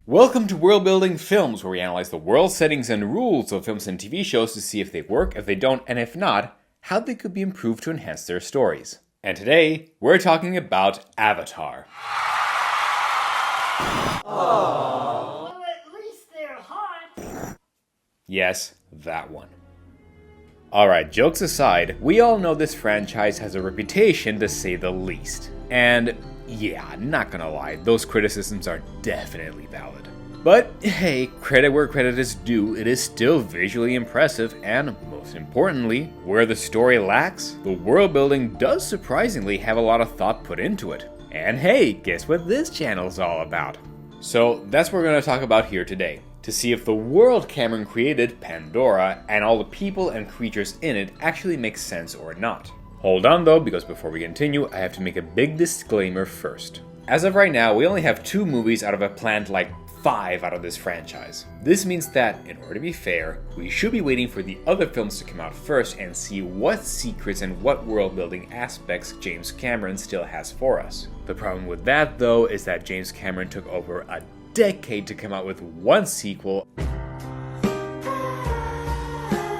Welcome to Worldbuilding Films, where we analyze the world settings and rules of films and TV shows to see if they work, if they don't, and if not, how they could be improved to enhance their stories. And today, we're talking about Avatar. Oh, well, at least they're hot. Yes, that one. Alright, jokes aside, we all know this franchise has a reputation to say the least. And yeah, not gonna lie, those criticisms are definitely valid. But hey, credit where credit is due, it is still visually impressive, and most importantly, where the story lacks, the world building does surprisingly have a lot of thought put into it. And hey, guess what this channel's all about? So that's what we're gonna talk about here today, to see if the world Cameron created, Pandora, and all the people and creatures in it actually make sense or not. Hold on though, because before we continue, I have to make a big disclaimer first. As of right now, we only have 2 movies out of a planned 5 out of this franchise. This means that, in order to be fair, we should be waiting for the other films to come out first and see what secrets and what world building aspects James Cameron still has for us. The problem with that though is that James Cameron took over a decade to come out with one sequel,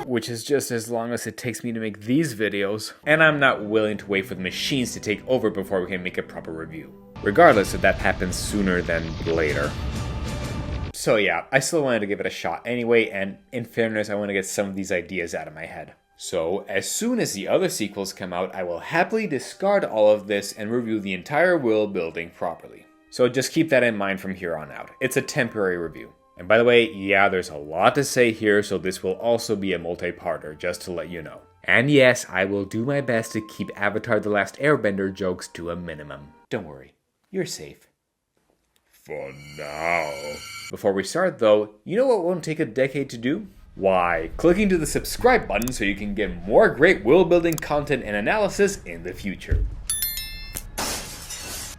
which is just as long as it takes me to make these videos, and I'm not willing to wait for the machines to take over before we can make a proper review. Regardless if that happens sooner than later. So yeah, I still wanted to give it a shot anyway, and in fairness, I want to get some of these ideas out of my head. So, as soon as the other sequels come out, I will happily discard all of this and review the entire world building properly. So just keep that in mind from here on out. It's a temporary review. And by the way, yeah, there's a lot to say here, so this will also be a multi-parter, just to let you know. And yes, I will do my best to keep Avatar: The Last Airbender jokes to a minimum. Don't worry, you're safe. For now. Before we start though, you know what won't take a decade to do? Why, clicking to the subscribe button so you can get more great world building content and analysis in the future.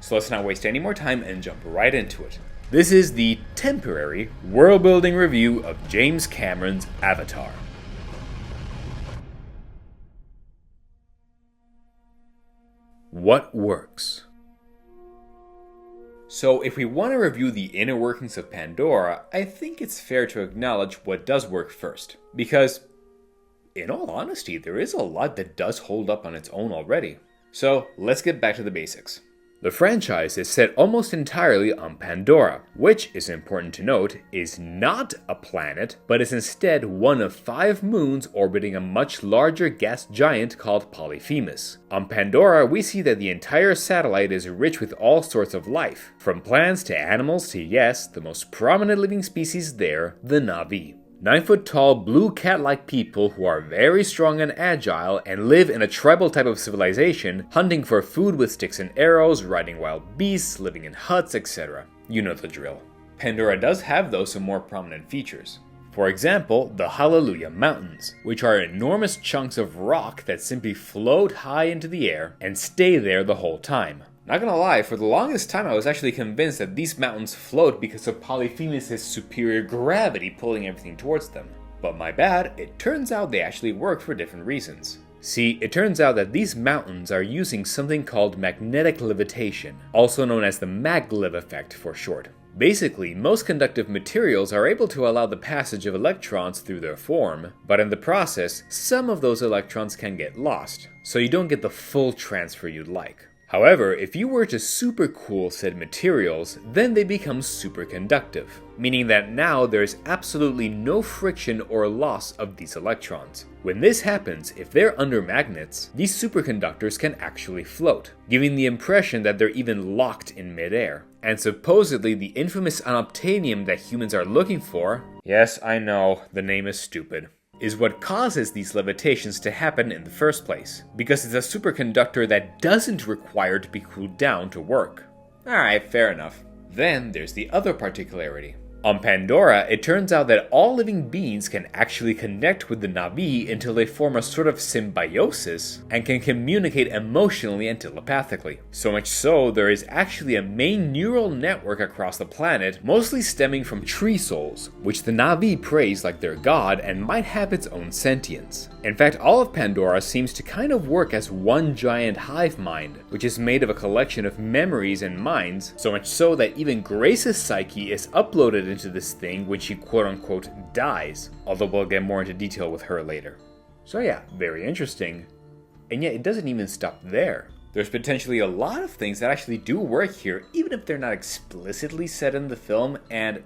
So let's not waste any more time and jump right into it. This is the temporary world building review of James Cameron's Avatar. What works? So if we want to review the inner workings of Pandora, I think it's fair to acknowledge what does work first. Because, in all honesty, there is a lot that does hold up on its own already. So let's get back to the basics. The franchise is set almost entirely on Pandora, which, is important to note, is not a planet, but is instead one of 5 moons orbiting a much larger gas giant called Polyphemus. On Pandora, we see that the entire satellite is rich with all sorts of life, from plants to animals to, yes, the most prominent living species there, the Navi. 9-foot-tall, blue cat-like people who are very strong and agile and live in a tribal type of civilization, hunting for food with sticks and arrows, riding wild beasts, living in huts, etc. You know the drill. Pandora does have though some more prominent features. For example, the Hallelujah Mountains, which are enormous chunks of rock that simply float high into the air and stay there the whole time. Not gonna lie, for the longest time I was actually convinced that these mountains float because of Polyphemus' superior gravity pulling everything towards them. But my bad, it turns out they actually work for different reasons. See, it turns out that these mountains are using something called magnetic levitation, also known as the maglev effect for short. Basically, most conductive materials are able to allow the passage of electrons through their form, but in the process, some of those electrons can get lost, so you don't get the full transfer you'd like. However, if you were to supercool said materials, then they become superconductive, meaning that now there's absolutely no friction or loss of these electrons. When this happens, if they're under magnets, these superconductors can actually float, giving the impression that they're even locked in midair. And supposedly the infamous unobtainium that humans are looking for, yes, I know, the name is stupid, is what causes these levitations to happen in the first place, because it's a superconductor that doesn't require to be cooled down to work. Alright, fair enough. Then there's the other particularity. On Pandora, it turns out that all living beings can actually connect with the Navi until they form a sort of symbiosis and can communicate emotionally and telepathically. So much so, there is actually a main neural network across the planet, mostly stemming from tree souls, which the Navi praise like their god and might have its own sentience. In fact, all of Pandora seems to kind of work as one giant hive mind, which is made of a collection of memories and minds, so much so that even Grace's psyche is uploaded into this thing when she quote-unquote dies, although we'll get more into detail with her later. So yeah, very interesting. And yet it doesn't even stop there. There's potentially a lot of things that actually do work here, even if they're not explicitly said in the film, and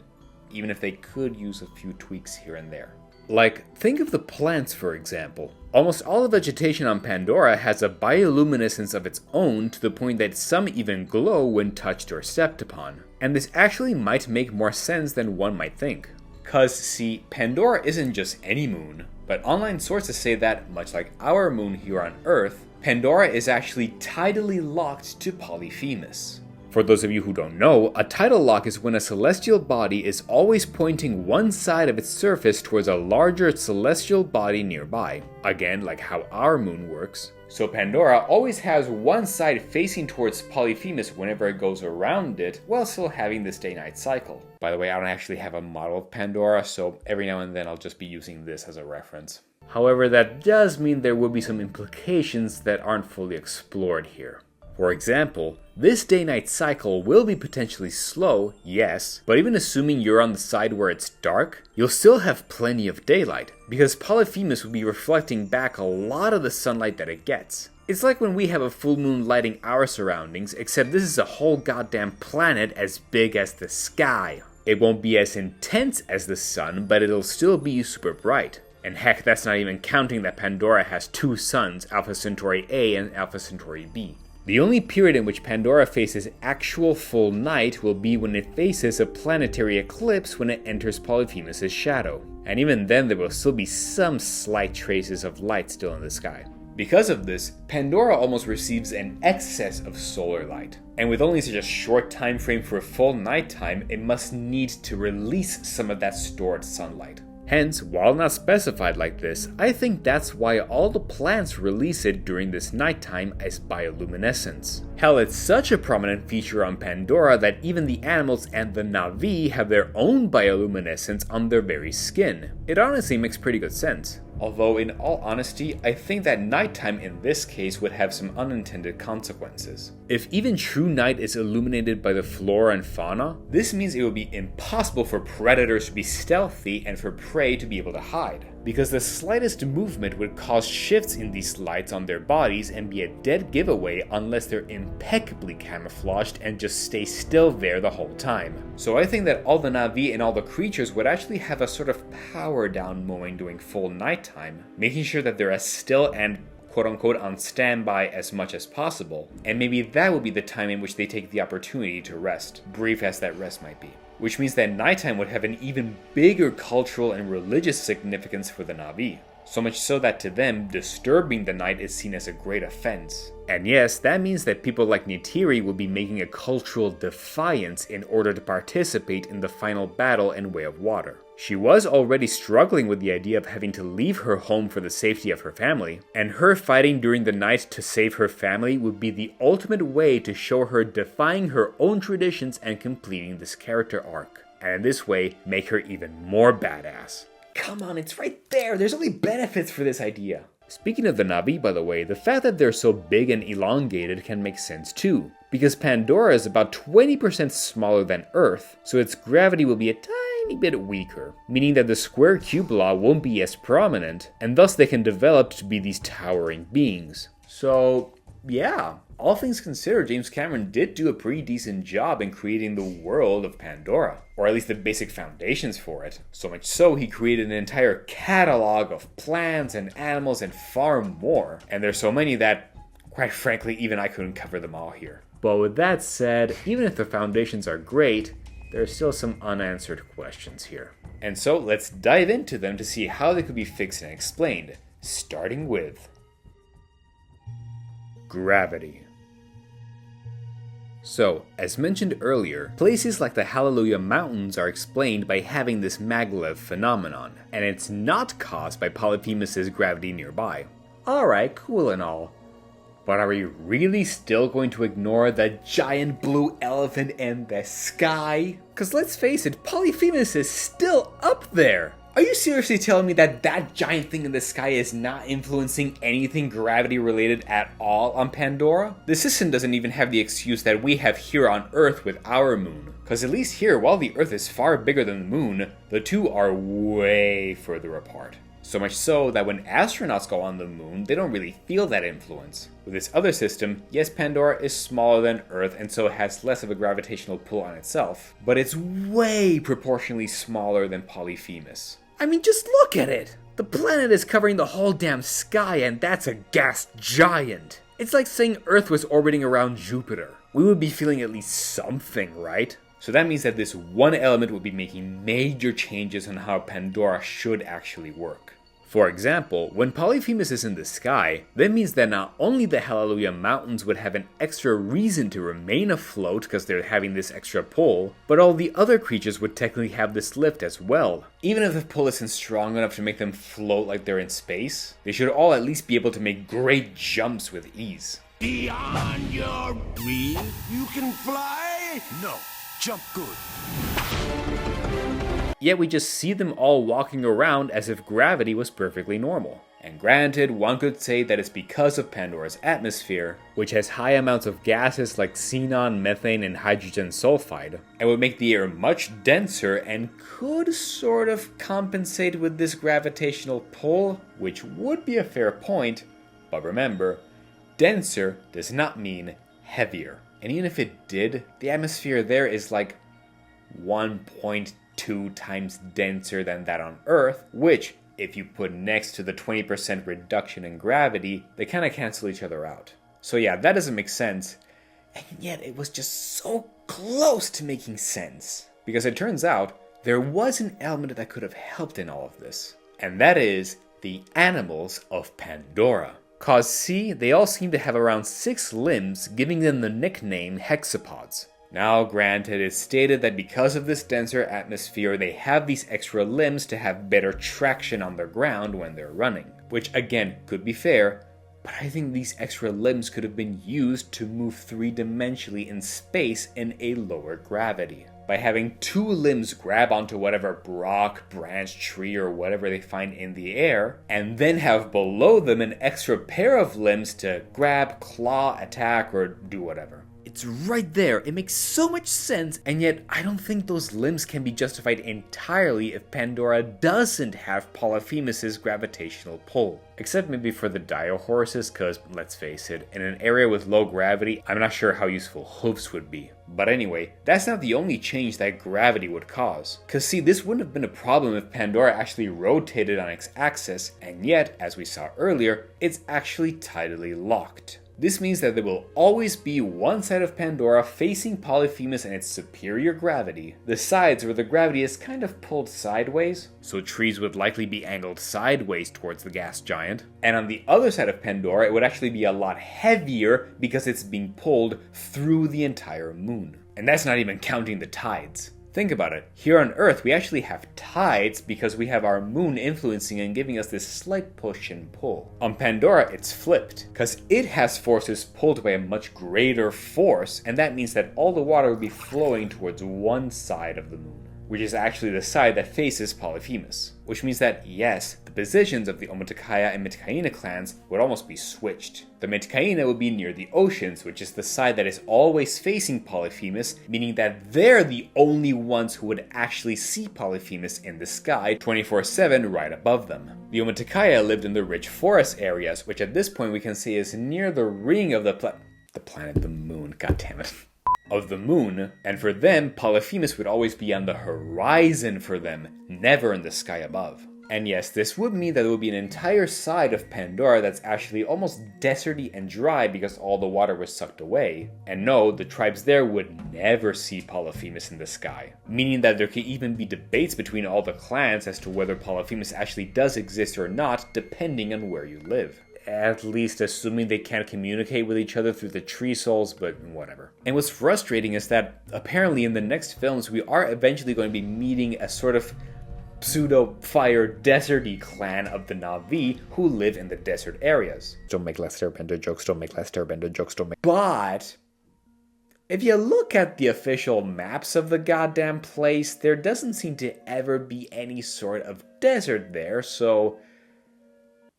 even if they could use a few tweaks here and there. Like, think of the plants, for example. Almost all the vegetation on Pandora has a bioluminescence of its own, to the point that some even glow when touched or stepped upon. And this actually might make more sense than one might think. Cause see, Pandora isn't just any moon, but online sources say that, much like our moon here on Earth, Pandora is actually tidally locked to Polyphemus. For those of you who don't know, a tidal lock is when a celestial body is always pointing one side of its surface towards a larger celestial body nearby. Again, like how our moon works. So Pandora always has one side facing towards Polyphemus whenever it goes around it, while still having this day-night cycle. By the way, I don't actually have a model of Pandora, so every now and then I'll just be using this as a reference. However, that does mean there will be some implications that aren't fully explored here. For example, this day-night cycle will be potentially slow, yes, but even assuming you're on the side where it's dark, you'll still have plenty of daylight, because Polyphemus will be reflecting back a lot of the sunlight that it gets. It's like when we have a full moon lighting our surroundings, except this is a whole goddamn planet as big as the sky. It won't be as intense as the sun, but it'll still be super bright. And heck, that's not even counting that Pandora has two suns, Alpha Centauri A and Alpha Centauri B. The only period in which Pandora faces actual full night will be when it faces a planetary eclipse when it enters Polyphemus' shadow. And even then there will still be some slight traces of light still in the sky. Because of this, Pandora almost receives an excess of solar light. And with only such a short time frame for a full nighttime, it must need to release some of that stored sunlight. Hence, while not specified like this, I think that's why all the plants release it during this nighttime as bioluminescence. Hell, it's such a prominent feature on Pandora that even the animals and the Navi have their own bioluminescence on their very skin. It honestly makes pretty good sense. Although, in all honesty, I think that nighttime in this case would have some unintended consequences. If even true night is illuminated by the flora and fauna, this means it would be impossible for predators to be stealthy and for prey to be able to hide. Because the slightest movement would cause shifts in these lights on their bodies and be a dead giveaway unless they're impeccably camouflaged and just stay still there the whole time. So I think that all the Navi and all the creatures would actually have a sort of power down moment during full nighttime, making sure that they're as still and quote-unquote on standby as much as possible, and maybe that would be the time in which they take the opportunity to rest, brief as that rest might be. Which means that nighttime would have an even bigger cultural and religious significance for the Navi. So much so that to them, disturbing the night is seen as a great offense. And yes, that means that people like Neytiri will be making a cultural defiance in order to participate in the final battle in Way of Water. She was already struggling with the idea of having to leave her home for the safety of her family, and her fighting during the night to save her family would be the ultimate way to show her defying her own traditions and completing this character arc, and in this way, make her even more badass. Come on, it's right there! There's only benefits for this idea! Speaking of the Navi, by the way, the fact that they're so big and elongated can make sense too, because Pandora is about 20% smaller than Earth, so its gravity will be a tiny bit weaker, meaning that the square cube law won't be as prominent, and thus they can develop to be these towering beings. So, yeah, all things considered, James Cameron did do a pretty decent job in creating the world of Pandora, or at least the basic foundations for it. So much so, he created an entire catalog of plants and animals and far more, and there's so many that, quite frankly, even I couldn't cover them all here. But with that said, even if the foundations are great, there are still some unanswered questions here. And so let's dive into them to see how they could be fixed and explained, starting with gravity. So, as mentioned earlier, places like the Hallelujah Mountains are explained by having this maglev phenomenon, and it's not caused by Polyphemus' gravity nearby. Alright, cool and all. But are we really still going to ignore the giant blue elephant in the sky? Cause let's face it, Polyphemus is still up there! Are you seriously telling me that that giant thing in the sky is not influencing anything gravity related at all on Pandora? The system doesn't even have the excuse that we have here on Earth with our moon. Cause at least here, while the Earth is far bigger than the moon, the two are way further apart. So much so that when astronauts go on the moon, they don't really feel that influence. With this other system, yes, Pandora is smaller than Earth and so has less of a gravitational pull on itself, but it's way proportionally smaller than Polyphemus. I mean, just look at it! The planet is covering the whole damn sky and that's a gas giant! It's like saying Earth was orbiting around Jupiter. We would be feeling at least something, right? So that means that this one element would be making major changes on how Pandora should actually work. For example, when Polyphemus is in the sky, that means that not only the Hallelujah Mountains would have an extra reason to remain afloat because they're having this extra pull, but all the other creatures would technically have this lift as well. Even if the pull isn't strong enough to make them float like they're in space, they should all at least be able to make great jumps with ease. Beyond your breath, you can fly? No, jump good. Yet we just see them all walking around as if gravity was perfectly normal. And granted, one could say that it's because of Pandora's atmosphere, which has high amounts of gases like xenon, methane, and hydrogen sulfide, and would make the air much denser and could sort of compensate with this gravitational pull, which would be a fair point, but remember, denser does not mean heavier. And even if it did, the atmosphere there is like 1.2 times denser than that on Earth, which, if you put next to the 20% reduction in gravity, they kind of cancel each other out. So yeah, that doesn't make sense, and yet it was just so close to making sense. Because it turns out, there was an element that could have helped in all of this, and that is the animals of Pandora. Cause see, they all seem to have around 6 limbs, giving them the nickname hexapods. Now granted, it's stated that because of this denser atmosphere, they have these extra limbs to have better traction on the ground when they're running. Which again, could be fair, but I think these extra limbs could have been used to move 3-dimensionally in space in a lower gravity. By having 2 limbs grab onto whatever rock, branch, tree, or whatever they find in the air, and then have below them an extra pair of limbs to grab, claw, attack, or do whatever. It's right there, it makes so much sense, and yet I don't think those limbs can be justified entirely if Pandora doesn't have Polyphemus' gravitational pull. Except maybe for the Dio horses, cause let's face it, in an area with low gravity, I'm not sure how useful hooves would be. But anyway, that's not the only change that gravity would cause. Cause see, this wouldn't have been a problem if Pandora actually rotated on its axis, and yet, as we saw earlier, it's actually tidally locked. This means that there will always be one side of Pandora facing Polyphemus and its superior gravity, the sides where the gravity is kind of pulled sideways, so trees would likely be angled sideways towards the gas giant, and on the other side of Pandora it would actually be a lot heavier because it's being pulled through the entire moon. And that's not even counting the tides. Think about it. Here on Earth, we actually have tides because we have our moon influencing and giving us this slight push and pull. On Pandora, it's flipped, because it has forces pulled by a much greater force, and that means that all the water will be flowing towards one side of the moon, which is actually the side that faces Polyphemus. Which means that, yes, the positions of the Omoticaya and Mitikaina clans would almost be switched. The Mitikaina would be near the oceans, which is the side that is always facing Polyphemus, meaning that they're the only ones who would actually see Polyphemus in the sky 24/7 right above them. The Omoticaya lived in the rich forest areas, which at this point we can say is near the ring of the planet, the moon, goddammit. Of the moon, and for them, Polyphemus would always be on the horizon for them, never in the sky above. And yes, this would mean that there would be an entire side of Pandora that's actually almost deserty and dry because all the water was sucked away. And no, the tribes there would never see Polyphemus in the sky, meaning that there could even be debates between all the clans as to whether Polyphemus actually does exist or not, depending on where you live. at least assuming they can't communicate with each other through the tree souls, but whatever. And what's frustrating is that apparently in the next films we are eventually going to be meeting a sort of pseudo-fire deserty clan of the Navi who live in the desert areas. Don't make less Airbender jokes, don't make less Airbender jokes, don't make... But if you look at the official maps of the goddamn place, there doesn't seem to ever be any sort of desert there, so...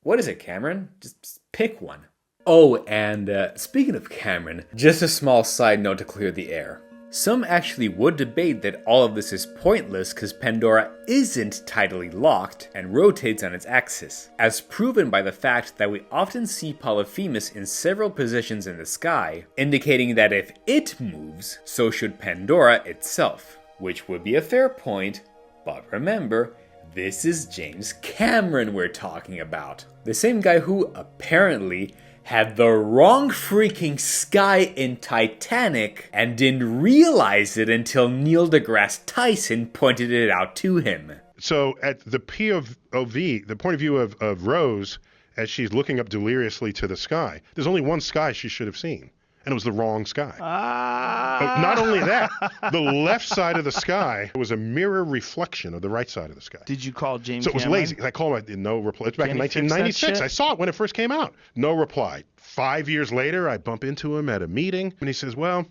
What is it, Cameron? Just pick one. Oh, and speaking of Cameron, just a small side note to clear the air. Some actually would debate that all of this is pointless because Pandora isn't tidally locked and rotates on its axis, as proven by the fact that we often see Polyphemus in several positions in the sky, indicating that if it moves, so should Pandora itself, which would be a fair point, but remember, this is James Cameron we're talking about. The same guy who apparently had the wrong freaking sky in Titanic and didn't realize it until Neil deGrasse Tyson pointed it out to him. So at the POV, the point of view of Rose, as she's looking up deliriously to the sky, there's only one sky she should have seen, and it was the wrong sky. Not only that, the left side of the sky was a mirror reflection of the right side of the sky. Did you call James So it was Cameron? lazy. I called him, no reply. It's back in Can he fix that 1996. shit? I saw it when it first came out. No reply. 5 years later, I bump into him at a meeting, and he says, well,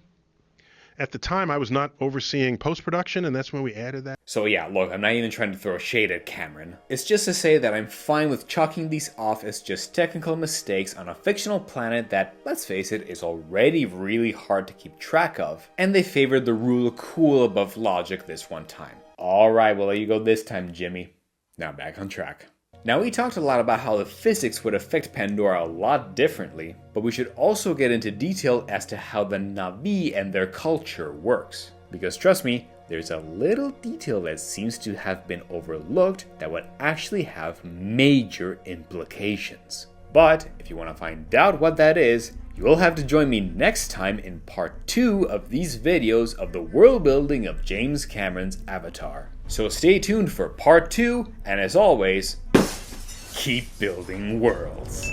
at the time, I was not overseeing post-production, and that's when we added that. So yeah, look, I'm not even trying to throw shade at Cameron. It's just to say that I'm fine with chalking these off as just technical mistakes on a fictional planet that, let's face it, is already really hard to keep track of. And they favored the rule of cool above logic this one time. Alright, we'll let you go this time, Jimmy. Now back on track. Now we talked a lot about how the physics would affect Pandora a lot differently, but we should also get into detail as to how the Navi and their culture works. Because trust me, there's a little detail that seems to have been overlooked that would actually have major implications. But if you want to find out what that is, you will have to join me next time in part 2 of these videos of the world building of James Cameron's Avatar. So stay tuned for part 2, and as always, keep building worlds.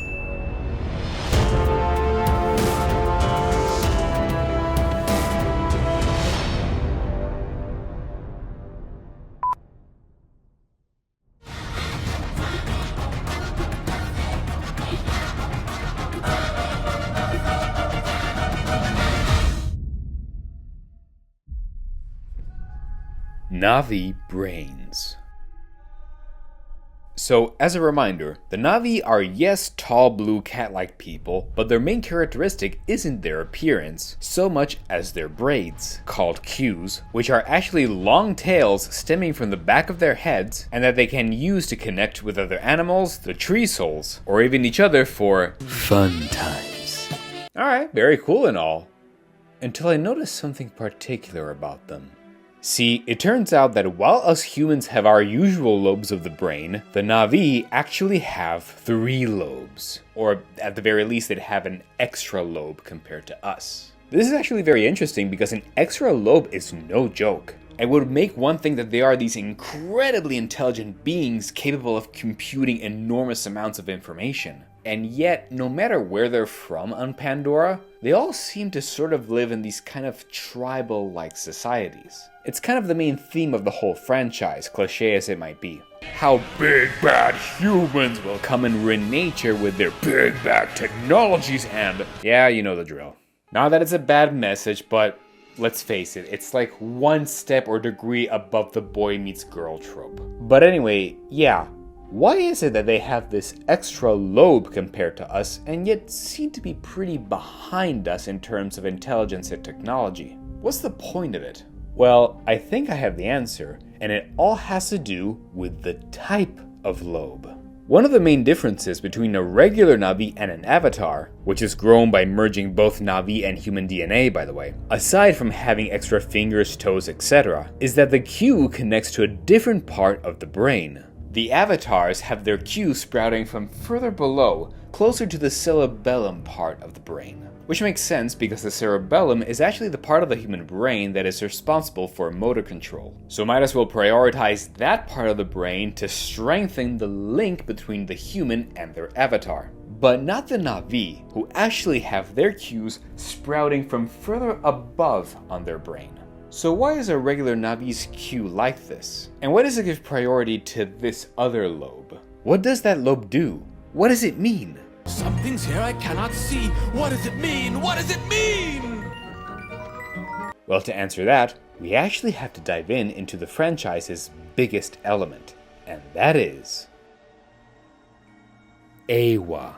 Navi brains. So, as a reminder, the Navi are yes, tall, blue, cat-like people, but their main characteristic isn't their appearance, so much as their braids, called queues, which are actually long tails stemming from the back of their heads, and that they can use to connect with other animals, the tree souls, or even each other for fun times. Alright, very cool and all. Until I noticed something particular about them. See, it turns out that while us humans have our usual lobes of the brain, the Navi actually have 3 lobes. Or at the very least, they'd have an extra lobe compared to us. This is actually very interesting because an extra lobe is no joke. It would make one think that they are these incredibly intelligent beings capable of computing enormous amounts of information. And yet, no matter where they're from on Pandora, they all seem to sort of live in these kind of tribal-like societies. It's kind of the main theme of the whole franchise, cliché as it might be. How big bad humans will come and ruin nature with their big bad technologies and... Yeah, you know the drill. Not that it's a bad message, but let's face it, it's like one step or degree above the boy meets girl trope. But anyway, yeah. Why is it that they have this extra lobe compared to us and yet seem to be pretty behind us in terms of intelligence and technology? What's the point of it? Well, I think I have the answer, and it all has to do with the type of lobe. One of the main differences between a regular Navi and an avatar, which is grown by merging both Navi and human DNA by the way, aside from having extra fingers, toes, etc., is that the Q connects to a different part of the brain. The avatars have their Q sprouting from further below, closer to the cerebellum part of the brain. Which makes sense because the cerebellum is actually the part of the human brain that is responsible for motor control. So might as well prioritize that part of the brain to strengthen the link between the human and their avatar. but not the Navi, who actually have their cues sprouting from further above on their brain. So why is a regular Navi's cue like this? And why does it give priority to this other lobe? What does that lobe do? What does it mean? Something's here I cannot see. What does it mean? What does it mean? Well, to answer that, we actually have to dive into the franchise's biggest element, and that is Eywa.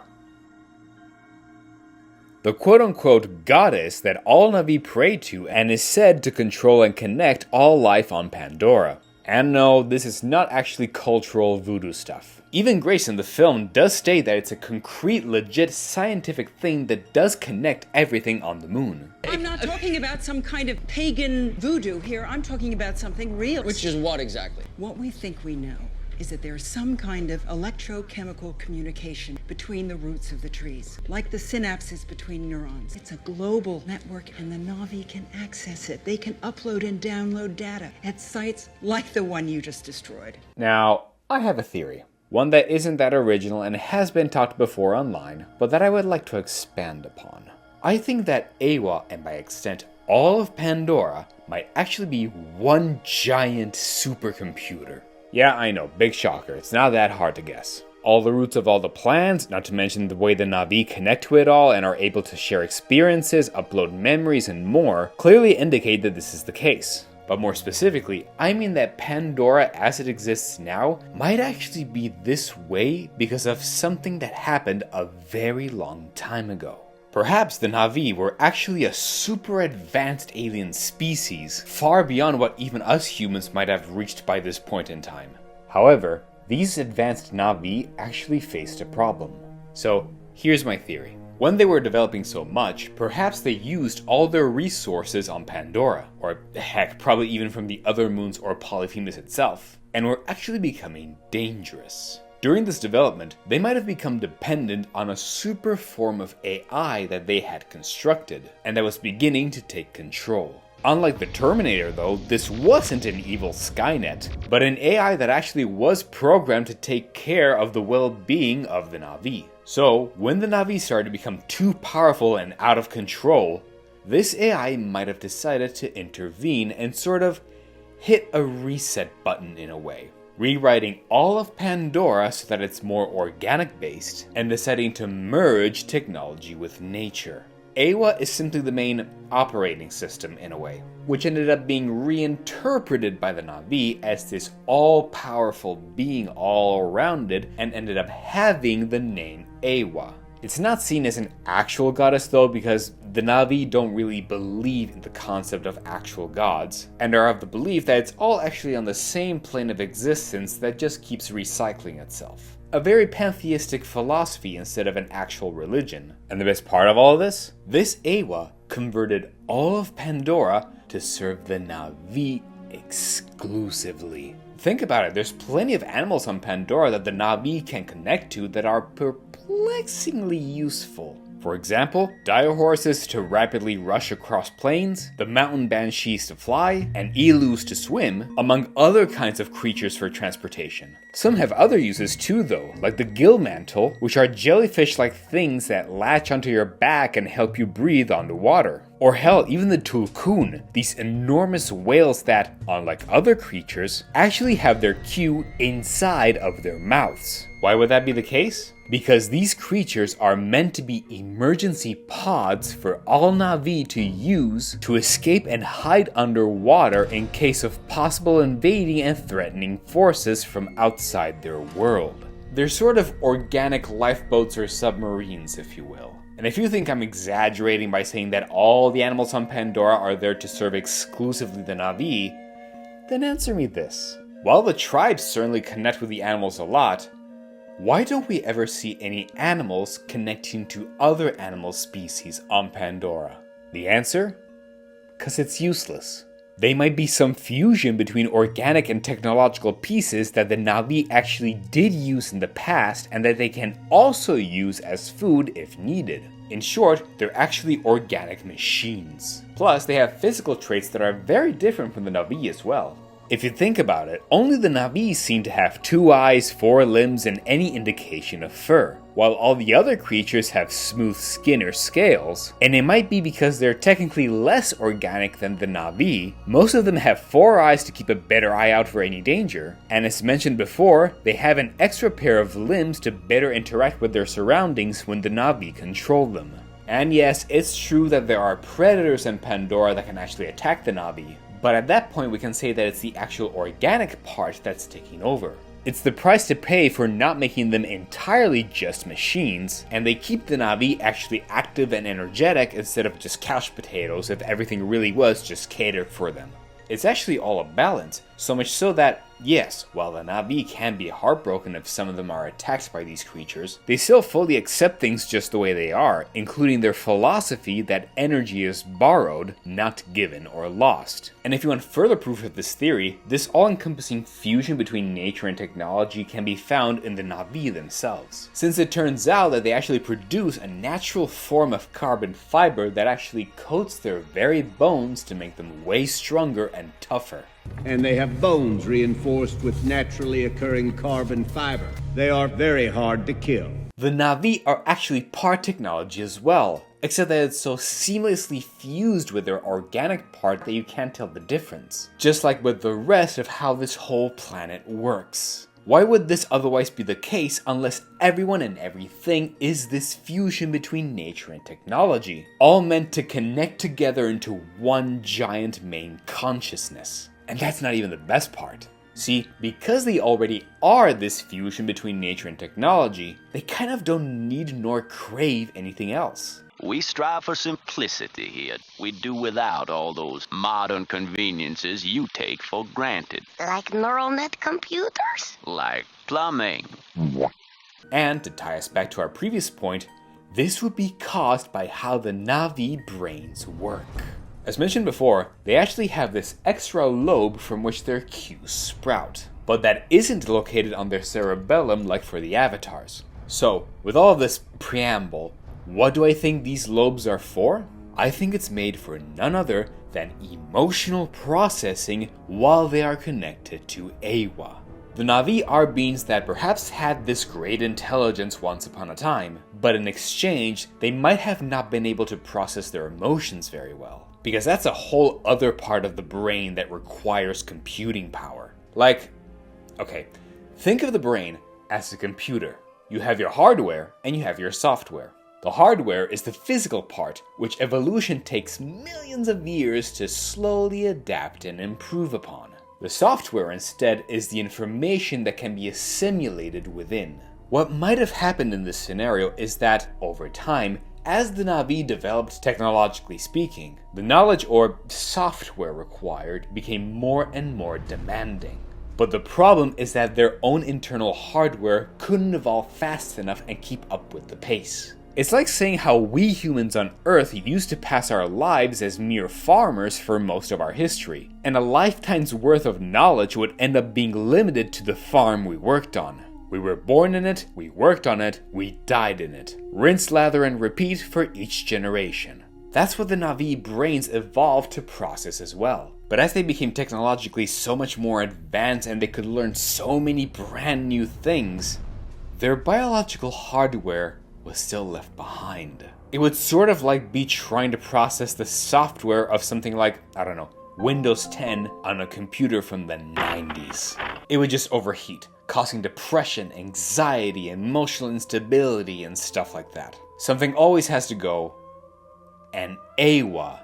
The quote-unquote goddess that all Navi pray to and is said to control and connect all life on Pandora. And no, this is not actually cultural voodoo stuff. Even Grace in the film does state that it's a concrete, legit scientific thing that does connect everything on the moon. I'm not talking about some kind of pagan voodoo here. I'm talking about something real. Which is what exactly? What we think we know is that there's some kind of electrochemical communication between the roots of the trees, like the synapses between neurons. It's a global network and the Navi can access it. They can upload and download data at sites like the one you just destroyed. Now, I have a theory. One that isn't that original and has been talked before online, but that I would like to expand upon. I think that Eywa, and by extent all of Pandora, might actually be one giant supercomputer. Yeah, I know, big shocker, it's not that hard to guess. All the roots of all the plans, not to mention the way the Navi connect to it all and are able to share experiences, upload memories, and more, clearly indicate that this is the case. But more specifically, I mean that Pandora as it exists now might actually be this way because of something that happened a very long time ago. Perhaps the Navi were actually a super advanced alien species, far beyond what even us humans might have reached by this point in time. However, these advanced Navi actually faced a problem. So here's my theory. When they were developing so much, perhaps they used all their resources on Pandora, or heck, probably even from the other moons or Polyphemus itself, and were actually becoming dangerous. During this development, they might have become dependent on a super form of AI that they had constructed, and that was beginning to take control. Unlike the Terminator though, this wasn't an evil Skynet, but an AI that actually was programmed to take care of the well-being of the Navi. So, when the Navi started to become too powerful and out of control, this AI might have decided to intervene and sort of hit a reset button in a way, rewriting all of Pandora so that it's more organic based and deciding to merge technology with nature. Eywa is simply the main operating system in a way, which ended up being reinterpreted by the Navi as this all-powerful being all around it and ended up having the name Eywa. It's not seen as an actual goddess though, because the Navi don't really believe in the concept of actual gods, and are of the belief that it's all actually on the same plane of existence that just keeps recycling itself. A very pantheistic philosophy instead of an actual religion. And the best part of all of this? This Eywa converted all of Pandora to serve the Navi exclusively. Think about it, there's plenty of animals on Pandora that the Navi can connect to that are perplexingly useful. For example, dire horses to rapidly rush across plains, the mountain banshees to fly, and elus to swim, among other kinds of creatures for transportation. Some have other uses too though, like the gill mantle, which are jellyfish-like things that latch onto your back and help you breathe underwater. Or hell, even the tulkun, these enormous whales that, unlike other creatures, actually have their cue inside of their mouths. Why would that be the case? Because these creatures are meant to be emergency pods for all Navi to use to escape and hide underwater in case of possible invading and threatening forces from outside their world. They're sort of organic lifeboats or submarines, if you will. And if you think I'm exaggerating by saying that all the animals on Pandora are there to serve exclusively the Navi, then answer me this. While the tribes certainly connect with the animals a lot, why don't we ever see any animals connecting to other animal species on Pandora? The answer? 'Cause it's useless. They might be some fusion between organic and technological pieces that the Navi actually did use in the past and that they can also use as food if needed. In short, they're actually organic machines. Plus, they have physical traits that are very different from the Navi as well. If you think about it, only the Navi seem to have 2 eyes, 4 limbs, and any indication of fur, while all the other creatures have smooth skin or scales, and it might be because they're technically less organic than the Navi. Most of them have 4 eyes to keep a better eye out for any danger, and as mentioned before, they have an extra pair of limbs to better interact with their surroundings when the Navi control them. And yes, it's true that there are predators in Pandora that can actually attack the Navi, but at that point we can say that it's the actual organic part that's taking over. It's the price to pay for not making them entirely just machines, and they keep the Navi actually active and energetic instead of just couch potatoes if everything really was just catered for them. It's actually all a balance, so much so that, yes, while the Navi can be heartbroken if some of them are attacked by these creatures, they still fully accept things just the way they are, including their philosophy that energy is borrowed, not given or lost. And if you want further proof of this theory, this all-encompassing fusion between nature and technology can be found in the Navi themselves, since it turns out that they actually produce a natural form of carbon fiber that actually coats their very bones to make them way stronger and tougher. And they have bones reinforced with naturally occurring carbon fiber. They are very hard to kill. The Navi are actually part technology as well, except that it's so seamlessly fused with their organic part that you can't tell the difference. Just like with the rest of how this whole planet works. Why would this otherwise be the case unless everyone and everything is this fusion between nature and technology, all meant to connect together into one giant main consciousness? And that's not even the best part. See, because they already are this fusion between nature and technology, they kind of don't need nor crave anything else. We strive for simplicity here. We do without all those modern conveniences you take for granted. Like neural net computers? Like plumbing. And to tie us back to our previous point, this would be caused by how the Navi brains work. As mentioned before, they actually have this extra lobe from which their cues sprout, but that isn't located on their cerebellum like for the avatars. So, with all of this preamble, what do I think these lobes are for? I think it's made for none other than emotional processing while they are connected to Eywa. The Navi are beings that perhaps had this great intelligence once upon a time, but in exchange, they might have not been able to process their emotions very well. Because that's a whole other part of the brain that requires computing power. Okay, think of the brain as a computer. You have your hardware and you have your software. The hardware is the physical part, which evolution takes millions of years to slowly adapt and improve upon. The software instead is the information that can be assimilated within. What might have happened in this scenario is that, over time, as the Navi developed technologically speaking, the knowledge or software required became more and more demanding. But the problem is that their own internal hardware couldn't evolve fast enough and keep up with the pace. It's like saying how we humans on Earth used to pass our lives as mere farmers for most of our history, and a lifetime's worth of knowledge would end up being limited to the farm we worked on. We were born in it, we worked on it, we died in it. Rinse, lather, and repeat for each generation. That's what the Navi brains evolved to process as well. But as they became technologically so much more advanced and they could learn so many brand new things, their biological hardware was still left behind. It would sort of like be trying to process the software of something like, Windows 10 on a computer from the 90s. It would just overheat, causing depression, anxiety, emotional instability, and stuff like that. Something always has to go, and Eywa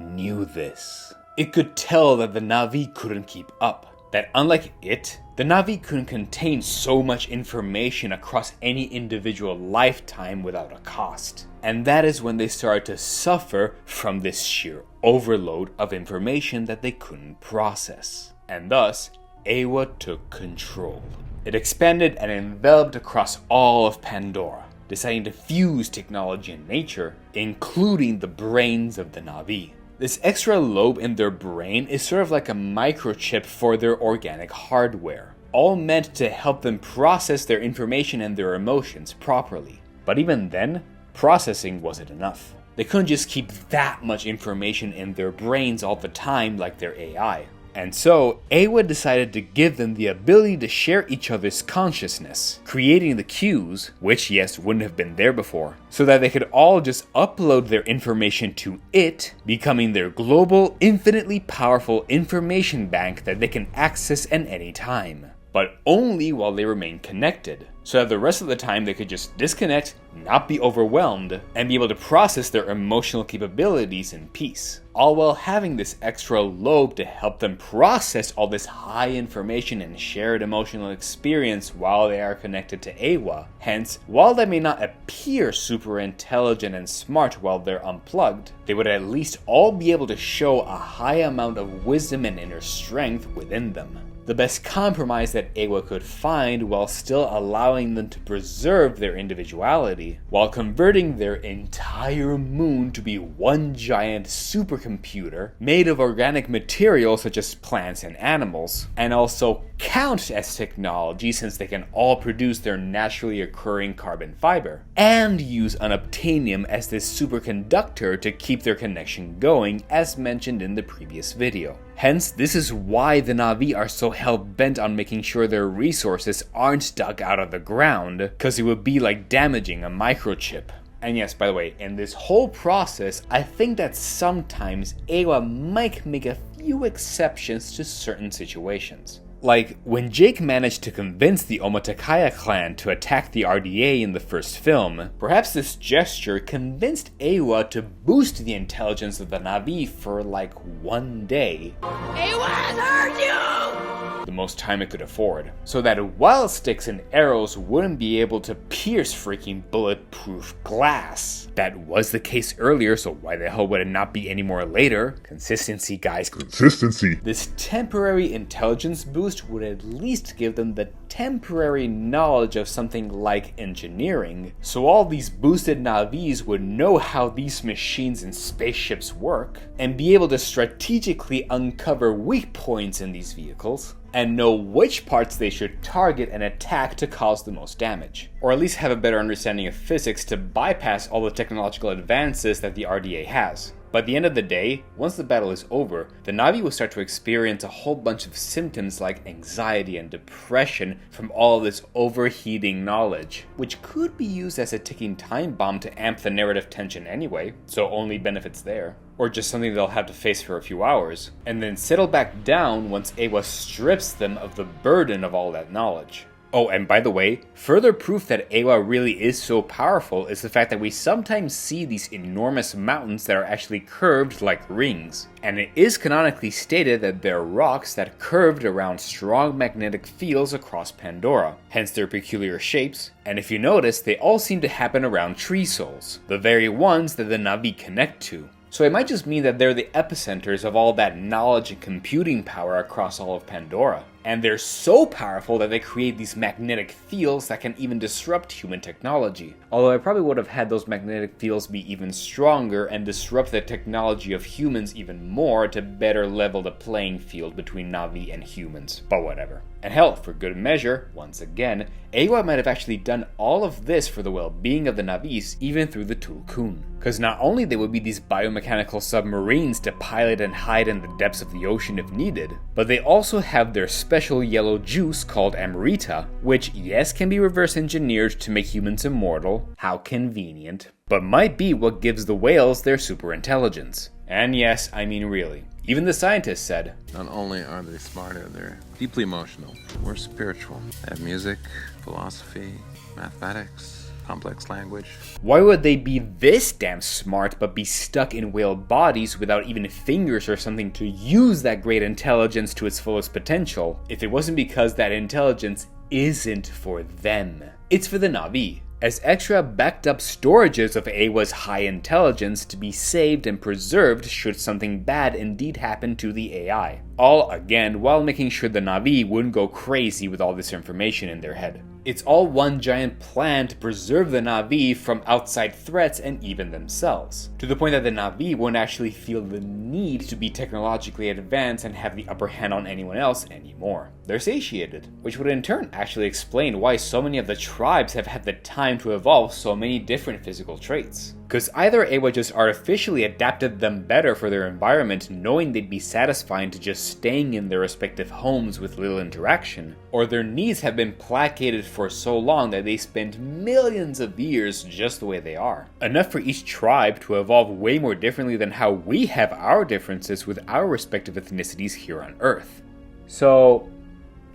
knew this. It could tell that the Navi couldn't keep up. That unlike it, the Navi couldn't contain so much information across any individual lifetime without a cost. And that is when they started to suffer from this sheer overload of information that they couldn't process. And thus, Eywa took control. It expanded and enveloped across all of Pandora, deciding to fuse technology and nature, including the brains of the Navi. This extra lobe in their brain is sort of like a microchip for their organic hardware, all meant to help them process their information and their emotions properly. But even then, processing wasn't enough. They couldn't just keep that much information in their brains all the time like their AI. And so, Awa decided to give them the ability to share each other's consciousness, creating the queues, which yes, wouldn't have been there before, so that they could all just upload their information to it, becoming their global, infinitely powerful information bank that they can access at any time. But only while they remain connected, so that the rest of the time they could just disconnect, not be overwhelmed, and be able to process their emotional capabilities in peace. All while having this extra lobe to help them process all this high information and shared emotional experience while they are connected to Awa. Hence, while they may not appear super intelligent and smart while they're unplugged, they would at least all be able to show a high amount of wisdom and inner strength within them. The best compromise that Awa could find while still allowing them to preserve their individuality, while converting their entire moon to be one giant supercomputer made of organic material such as plants and animals, and also count as technology since they can all produce their naturally occurring carbon fiber, and use unobtainium as this superconductor to keep their connection going as mentioned in the previous video. Hence, this is why the Navi are so hell-bent on making sure their resources aren't dug out of the ground, because it would be like damaging a microchip. And yes, by the way, in this whole process, I think that sometimes Awa might make a few exceptions to certain situations. Like, when Jake managed to convince the Omatakaya clan to attack the RDA in the first film, perhaps this gesture convinced Awa to boost the intelligence of the Navi for like one day. Awa has heard you! The most time it could afford, so that wild sticks and arrows wouldn't be able to pierce freaking bulletproof glass. That was the case earlier, so why the hell would it not be anymore later? Consistency, guys. Consistency. This temporary intelligence boost would at least give them the temporary knowledge of something like engineering, so all these boosted Navis would know how these machines and spaceships work, and be able to strategically uncover weak points in these vehicles, and know which parts they should target and attack to cause the most damage. Or at least have a better understanding of physics to bypass all the technological advances that the RDA has. By the end of the day, once the battle is over, the Navi will start to experience a whole bunch of symptoms like anxiety and depression from all this overheating knowledge, which could be used as a ticking time bomb to amp the narrative tension anyway, so only benefits there. Or just something they'll have to face for a few hours, and then settle back down once Awa strips them of the burden of all that knowledge. Oh, and by the way, further proof that Awa really is so powerful is the fact that we sometimes see these enormous mountains that are actually curved like rings. And it is canonically stated that they're rocks that curved around strong magnetic fields across Pandora, hence their peculiar shapes. And if you notice, they all seem to happen around tree souls, the very ones that the Navi connect to. So it might just mean that they're the epicenters of all that knowledge and computing power across all of Pandora. And they're so powerful that they create these magnetic fields that can even disrupt human technology. Although I probably would have had those magnetic fields be even stronger and disrupt the technology of humans even more to better level the playing field between Navi and humans. But whatever. And hell, for good measure, once again, Awa might have actually done all of this for the well-being of the Navis even through the Tulkun. Because not only they would be these biomechanical submarines to pilot and hide in the depths of the ocean if needed, but they also have their special yellow juice called Amrita, which yes can be reverse engineered to make humans immortal, how convenient, but might be what gives the whales their super intelligence. And yes, I mean really. Even the scientists said, not only are they smarter, they're deeply emotional, more spiritual. They have music, philosophy, mathematics, complex language. Why would they be this damn smart but be stuck in whale bodies without even fingers or something to use that great intelligence to its fullest potential if it wasn't because that intelligence isn't for them? It's for the Navi, as extra backed up storages of Awa's high intelligence to be saved and preserved should something bad indeed happen to the AI. All again while making sure the Navi wouldn't go crazy with all this information in their head. It's all one giant plan to preserve the Navi from outside threats and even themselves, to the point that the Navi won't actually feel the need to be technologically advanced and have the upper hand on anyone else anymore. They're satiated, which would in turn actually explain why so many of the tribes have had the time to evolve so many different physical traits. Because either Awa just artificially adapted them better for their environment, knowing they'd be satisfying to just staying in their respective homes with little interaction, or their needs have been placated for so long that they spend millions of years just the way they are. Enough for each tribe to evolve way more differently than how we have our differences with our respective ethnicities here on Earth. So,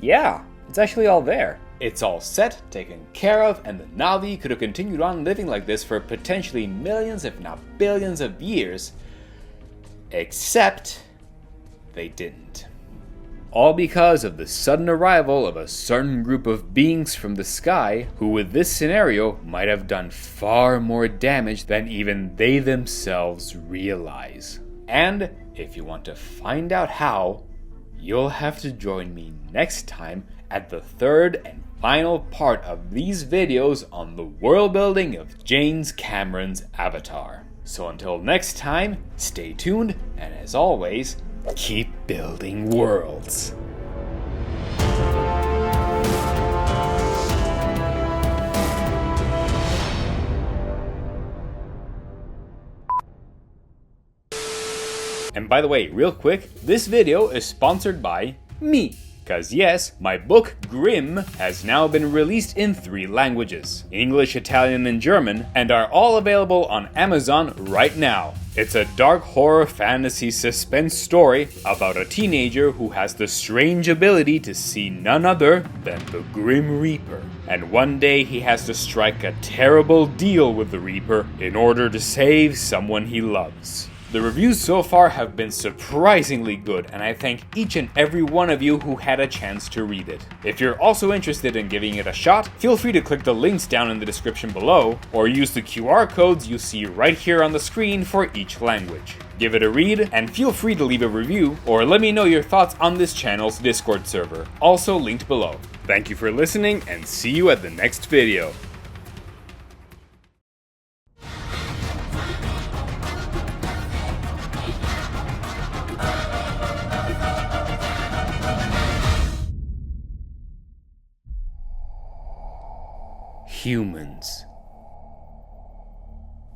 yeah, it's actually all there. It's all set, taken care of, and the Navi could have continued on living like this for potentially millions, if not billions of years, except they didn't. All because of the sudden arrival of a certain group of beings from the sky who with this scenario might have done far more damage than even they themselves realize. And if you want to find out how, you'll have to join me next time at the third and final part of these videos on the world building of James Cameron's Avatar. So until next time, stay tuned, and as always, keep building worlds. And by the way, real quick, this video is sponsored by me. Because yes, my book, Grimm, has now been released in 3 languages, English, Italian, and German, and are all available on Amazon right now. It's a dark horror fantasy suspense story about a teenager who has the strange ability to see none other than the Grim Reaper. And one day he has to strike a terrible deal with the Reaper in order to save someone he loves. The reviews so far have been surprisingly good, and I thank each and every one of you who had a chance to read it. If you're also interested in giving it a shot, feel free to click the links down in the description below, or use the QR codes you see right here on the screen for each language. Give it a read, and feel free to leave a review, or let me know your thoughts on this channel's Discord server, also linked below. Thank you for listening, and see you at the next video. Humans.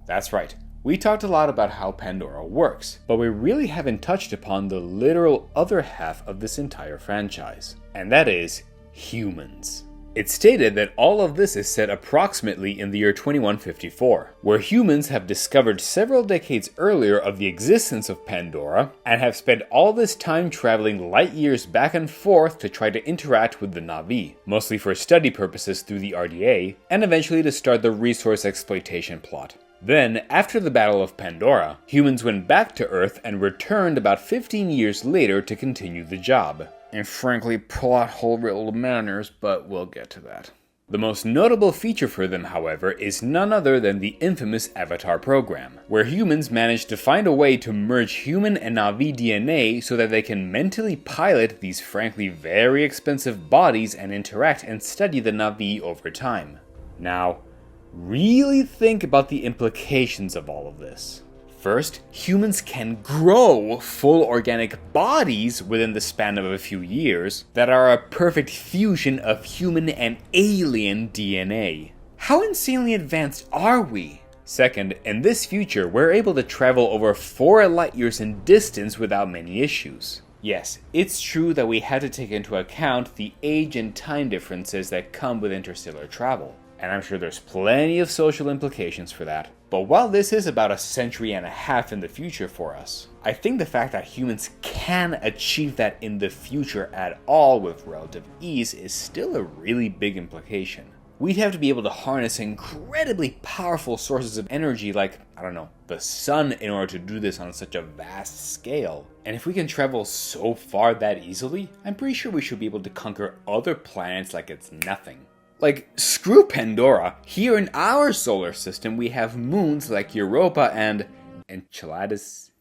That's right, we talked a lot about how Pandora works, but we really haven't touched upon the literal other half of this entire franchise, and that is humans. It's stated that all of this is set approximately in the year 2154, where humans have discovered several decades earlier of the existence of Pandora, and have spent all this time traveling light years back and forth to try to interact with the Navi, mostly for study purposes through the RDA, and eventually to start the resource exploitation plot. Then, after the Battle of Pandora, humans went back to Earth and returned about 15 years later to continue the job. And frankly, plot hole-riddled manners, but we'll get to that. The most notable feature for them, however, is none other than the infamous Avatar program, where humans manage to find a way to merge human and Navi DNA so that they can mentally pilot these frankly very expensive bodies and interact and study the Navi over time. Now, really think about the implications of all of this. First, humans can grow full organic bodies within the span of a few years that are a perfect fusion of human and alien DNA. How insanely advanced are we? Second, in this future, we're able to travel over 4 light years in distance without many issues. Yes, it's true that we had to take into account the age and time differences that come with interstellar travel, and I'm sure there's plenty of social implications for that. But while this is about a century and a half in the future for us, I think the fact that humans can achieve that in the future at all with relative ease is still a really big implication. We'd have to be able to harness incredibly powerful sources of energy like, I don't know, the sun in order to do this on such a vast scale. And if we can travel so far that easily, I'm pretty sure we should be able to conquer other planets like it's nothing. Like, screw Pandora, here in our solar system we have moons like Europa and Enceladus,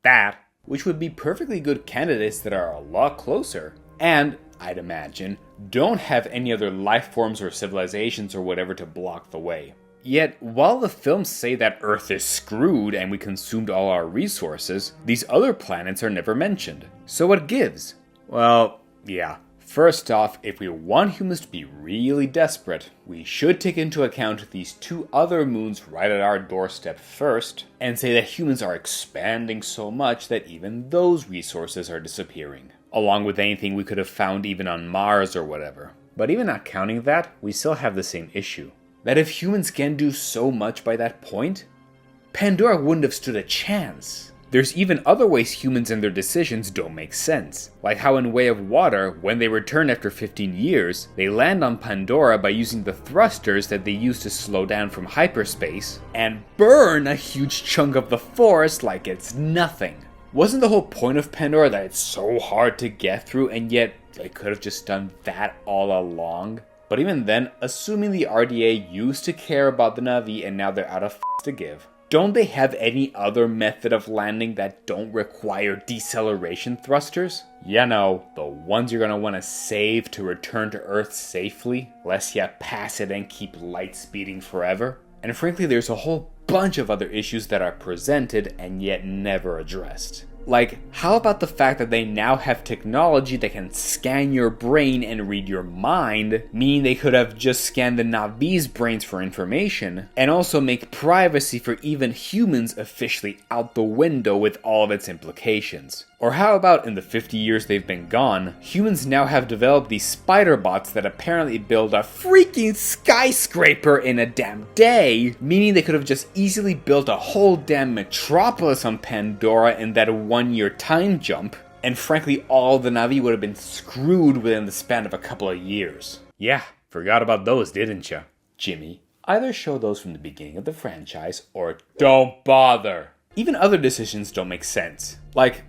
that, which would be perfectly good candidates that are a lot closer, and, I'd imagine, don't have any other life forms or civilizations or whatever to block the way. Yet, while the films say that Earth is screwed and we consumed all our resources, these other planets are never mentioned. So what gives? Well, yeah. First off, if we want humans to be really desperate, we should take into account these 2 other moons right at our doorstep first, and say that humans are expanding so much that even those resources are disappearing, along with anything we could have found even on Mars or whatever. But even not counting that, we still have the same issue. That if humans can do so much by that point, Pandora wouldn't have stood a chance. There's even other ways humans and their decisions don't make sense. Like how in Way of Water, when they return after 15 years, they land on Pandora by using the thrusters that they use to slow down from hyperspace, and burn a huge chunk of the forest like it's nothing. Wasn't the whole point of Pandora that it's so hard to get through, and yet they could have just done that all along? But even then, assuming the RDA used to care about the Navi and now they're out of to give, don't they have any other method of landing that don't require deceleration thrusters? You know, the ones you're gonna want to save to return to Earth safely, lest you pass it and keep light speeding forever. And frankly, there's a whole bunch of other issues that are presented and yet never addressed. Like, how about the fact that they now have technology that can scan your brain and read your mind, meaning they could have just scanned the Navi's brains for information, and also make privacy for even humans officially out the window with all of its implications? Or how about in the 50 years they've been gone, humans now have developed these spider bots that apparently build a freaking skyscraper in a damn day, meaning they could have just easily built a whole damn metropolis on Pandora in that 1-year time jump, and frankly all the Navi would have been screwed within the span of a couple of years. Yeah, forgot about those, didn't ya? Jimmy, either show those from the beginning of the franchise, or don't bother. Even other decisions don't make sense. Like,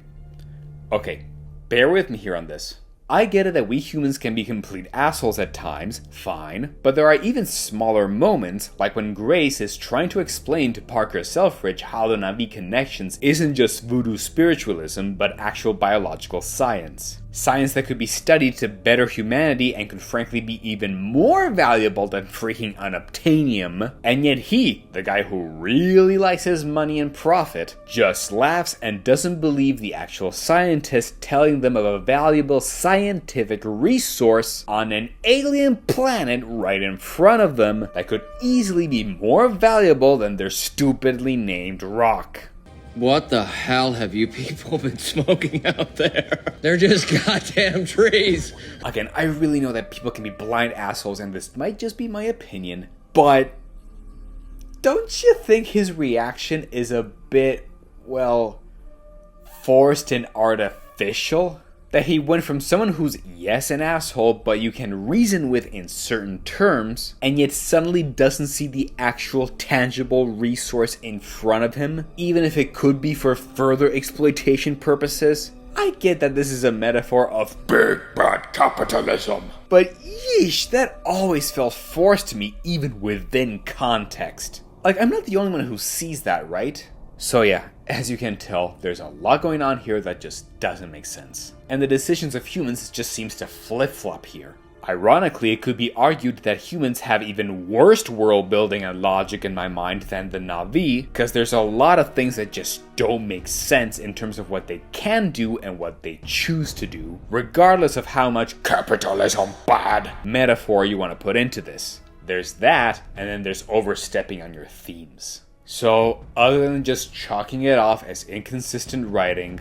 okay, bear with me here on this. I get it that we humans can be complete assholes at times, fine, but there are even smaller moments, like when Grace is trying to explain to Parker Selfridge how the Navi connections isn't just voodoo spiritualism, but actual biological science. Science that could be studied to better humanity and could frankly be even more valuable than freaking unobtainium. And yet he, the guy who really likes his money and profit, just laughs and doesn't believe the actual scientists telling them of a valuable scientific resource on an alien planet right in front of them that could easily be more valuable than their stupidly named rock. What the hell have you people been smoking out there? They're just goddamn trees. Again, I really know that people can be blind assholes, and this might just be my opinion, but don't you think his reaction is a bit, well, forced and artificial? That he went from someone who's, yes, an asshole, but you can reason with in certain terms, and yet suddenly doesn't see the actual tangible resource in front of him, even if it could be for further exploitation purposes? I get that this is a metaphor of big bad capitalism, but yeesh, that always felt forced to me even within context. Like, I'm not the only one who sees that, right? So yeah, as you can tell, there's a lot going on here that just doesn't make sense. And the decisions of humans just seems to flip-flop here. Ironically, it could be argued that humans have even worse world building and logic in my mind than the Navi, because there's a lot of things that just don't make sense in terms of what they can do and what they choose to do, regardless of how much capitalism bad metaphor you want to put into this. There's that, and then there's overstepping on your themes. So, other than just chalking it off as inconsistent writing,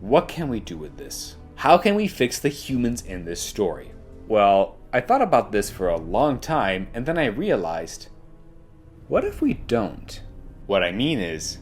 what can we do with this? How can we fix the humans in this story? Well, I thought about this for a long time, and then I realized, what if we don't? What I mean is,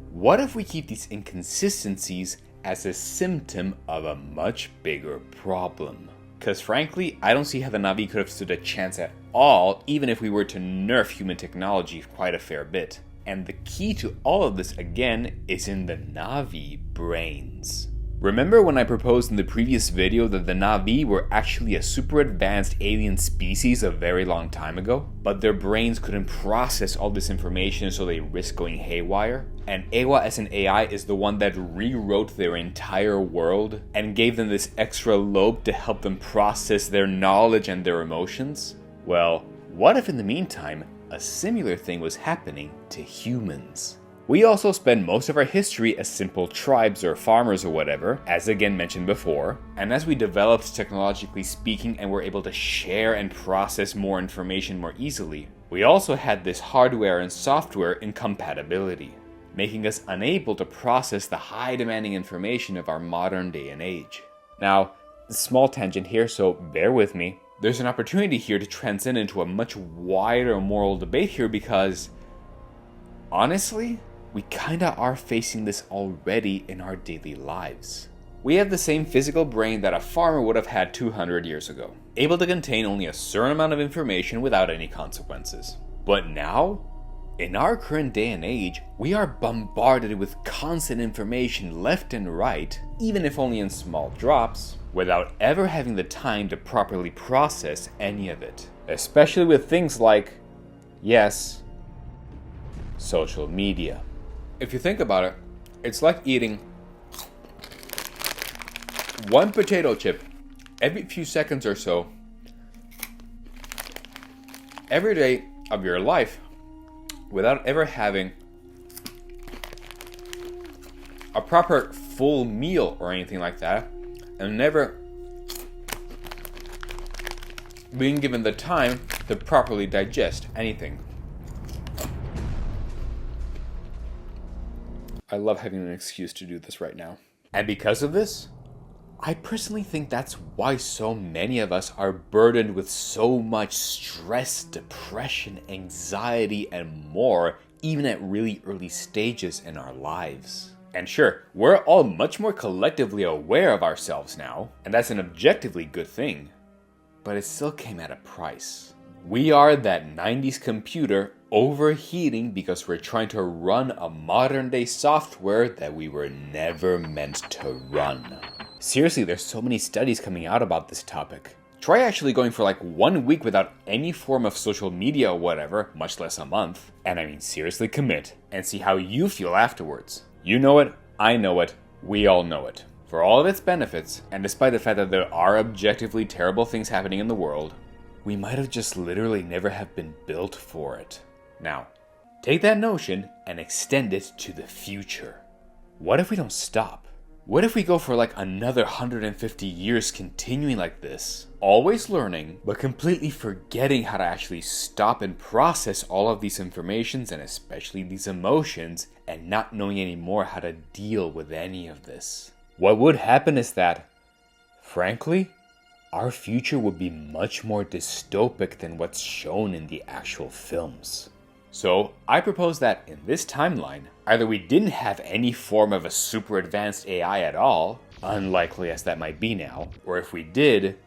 what if we keep these inconsistencies as a symptom of a much bigger problem? Because frankly, I don't see how the Navi could have stood a chance at all, even if we were to nerf human technology quite a fair bit. And the key to all of this, again, is in the Navi brains. Remember when I proposed in the previous video that the Navi were actually a super advanced alien species a very long time ago? But their brains couldn't process all this information, so they risked going haywire? And Ewa as an AI is the one that rewrote their entire world and gave them this extra lobe to help them process their knowledge and their emotions? Well, what if in the meantime, a similar thing was happening to humans? We also spend most of our history as simple tribes or farmers or whatever, as again mentioned before, and as we developed technologically speaking and were able to share and process more information more easily, we also had this hardware and software incompatibility, making us unable to process the high demanding information of our modern day and age. Now, small tangent here, so bear with me. There's an opportunity here to transcend into a much wider moral debate here because, honestly, we kinda are facing this already in our daily lives. We have the same physical brain that a farmer would have had 200 years ago, able to contain only a certain amount of information without any consequences. But now, in our current day and age, we are bombarded with constant information left and right, even if only in small drops, without ever having the time to properly process any of it. Especially with things like, yes, social media. If you think about it, it's like eating one potato chip every few seconds or so, every day of your life, without ever having a proper full meal or anything like that, and never being given the time to properly digest anything. I love having an excuse to do this right now. And because of this, I personally think that's why so many of us are burdened with so much stress, depression, anxiety, and more, even at really early stages in our lives. And sure, we're all much more collectively aware of ourselves now, and that's an objectively good thing, but it still came at a price. We are that 90s computer overheating because we're trying to run a modern day software that we were never meant to run. Seriously, there's so many studies coming out about this topic. Try actually going for like 1 week without any form of social media or whatever, much less a month. And I mean seriously commit and see how you feel afterwards. You know it, I know it, we all know it. For all of its benefits, and despite the fact that there are objectively terrible things happening in the world, we might have just literally never have been built for it. Now, take that notion and extend it to the future. What if we don't stop? What if we go for like another 150 years continuing like this? Always learning, but completely forgetting how to actually stop and process all of these informations and especially these emotions, and not knowing anymore how to deal with any of this. What would happen is that, frankly, our future would be much more dystopic than what's shown in the actual films. So, I propose that in this timeline, either we didn't have any form of a super advanced AI at all, unlikely as that might be now, or if we did,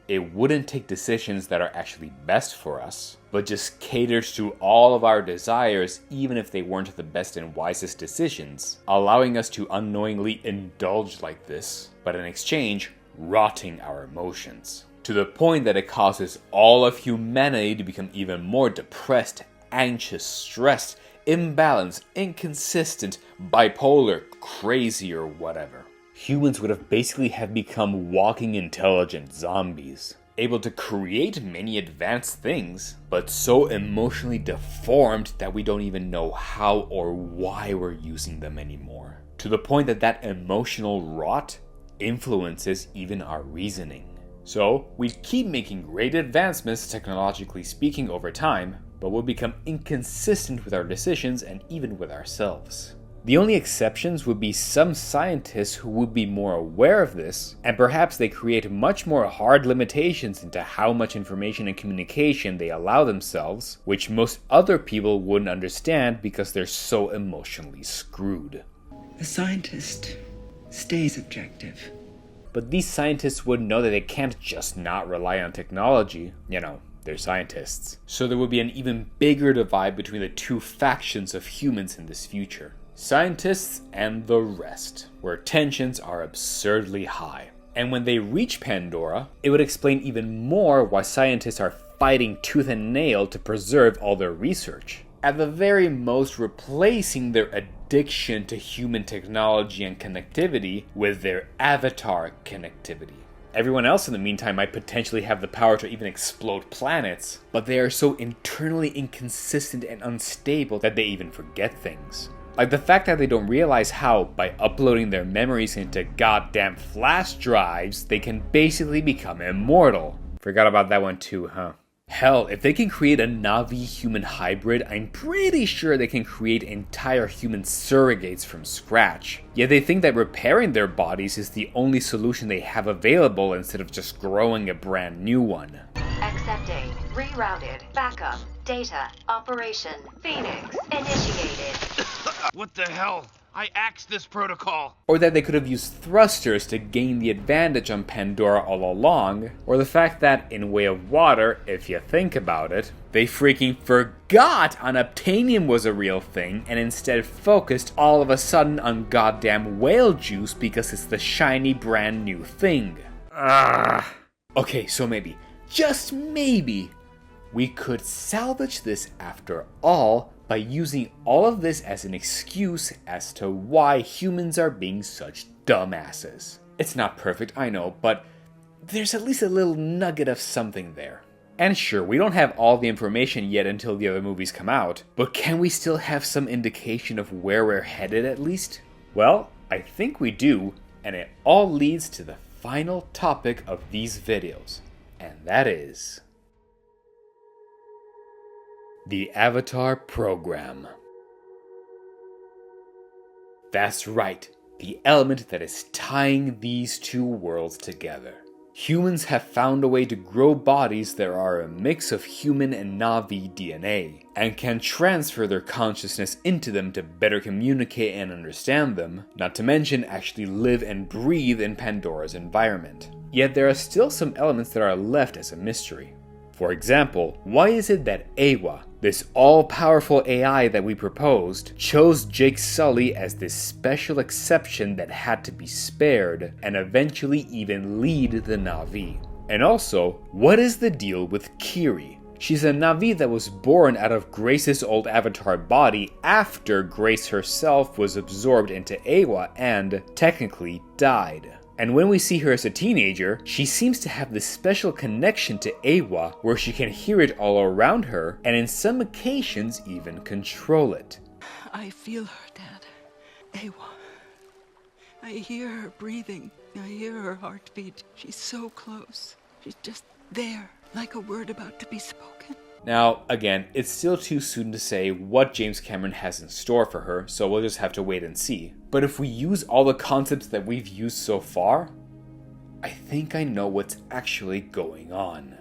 it wouldn't take decisions that are actually best for us, but just caters to all of our desires even if they weren't the best and wisest decisions, allowing us to unknowingly indulge like this, but in exchange, rotting our emotions. To the point that it causes all of humanity to become even more depressed, anxious, stressed, imbalanced, inconsistent, bipolar, crazy, or whatever. Humans would have basically have become walking intelligent zombies, able to create many advanced things, but so emotionally deformed that we don't even know how or why we're using them anymore. To the point that that emotional rot influences even our reasoning. So, we'd keep making great advancements technologically speaking over time, but we'll become inconsistent with our decisions and even with ourselves. The only exceptions would be some scientists who would be more aware of this, and perhaps they create much more hard limitations into how much information and communication they allow themselves, which most other people wouldn't understand because they're so emotionally screwed. The scientist stays objective. But these scientists would know that they can't just not rely on technology. You know, they're scientists. So there would be an even bigger divide between the two factions of humans in this future. Scientists and the rest, where tensions are absurdly high. And when they reach Pandora, it would explain even more why scientists are fighting tooth and nail to preserve all their research. At the very most, replacing their addiction to human technology and connectivity with their avatar connectivity. Everyone else in the meantime might potentially have the power to even explode planets, but they are so internally inconsistent and unstable that they even forget things. Like the fact that they don't realize how, by uploading their memories into goddamn flash drives, they can basically become immortal. Forgot about that one too, huh? Hell, if they can create a Navi-human hybrid, I'm pretty sure they can create entire human surrogates from scratch. Yet they think that repairing their bodies is the only solution they have available instead of just growing a brand new one. Accepting. Rerouted. Backup. Data. Operation. Phoenix. Initiated. What the hell? I axed this protocol. Or that they could have used thrusters to gain the advantage on Pandora all along, or the fact that, in way of water, if you think about it, they freaking forgot unobtainium was a real thing and instead focused all of a sudden on goddamn whale juice because it's the shiny brand new thing. Okay, so maybe, just maybe, we could salvage this after all by using all of this as an excuse as to why humans are being such dumbasses. It's not perfect, I know, but there's at least a little nugget of something there. And sure, we don't have all the information yet until the other movies come out, but can we still have some indication of where we're headed at least? Well, I think we do, and it all leads to the final topic of these videos, and that is the Avatar program. That's right, the element that is tying these two worlds together. Humans have found a way to grow bodies that are a mix of human and Navi DNA, and can transfer their consciousness into them to better communicate and understand them, not to mention actually live and breathe in Pandora's environment. Yet there are still some elements that are left as a mystery. For example, why is it that Awa, this all-powerful AI that we proposed, chose Jake Sully as this special exception that had to be spared, and eventually even lead the Navi? And also, what is the deal with Kiri? She's a Navi that was born out of Grace's old Avatar body after Grace herself was absorbed into Awa and, technically, died. And when we see her as a teenager, she seems to have this special connection to Awa where she can hear it all around her, and in some occasions even control it. I feel her, Dad. Awa. I hear her breathing. I hear her heartbeat. She's so close. She's just there, like a word about to be spoken. Now, again, it's still too soon to say what James Cameron has in store for her, so we'll just have to wait and see. But if we use all the concepts that we've used so far, I think I know what's actually going on.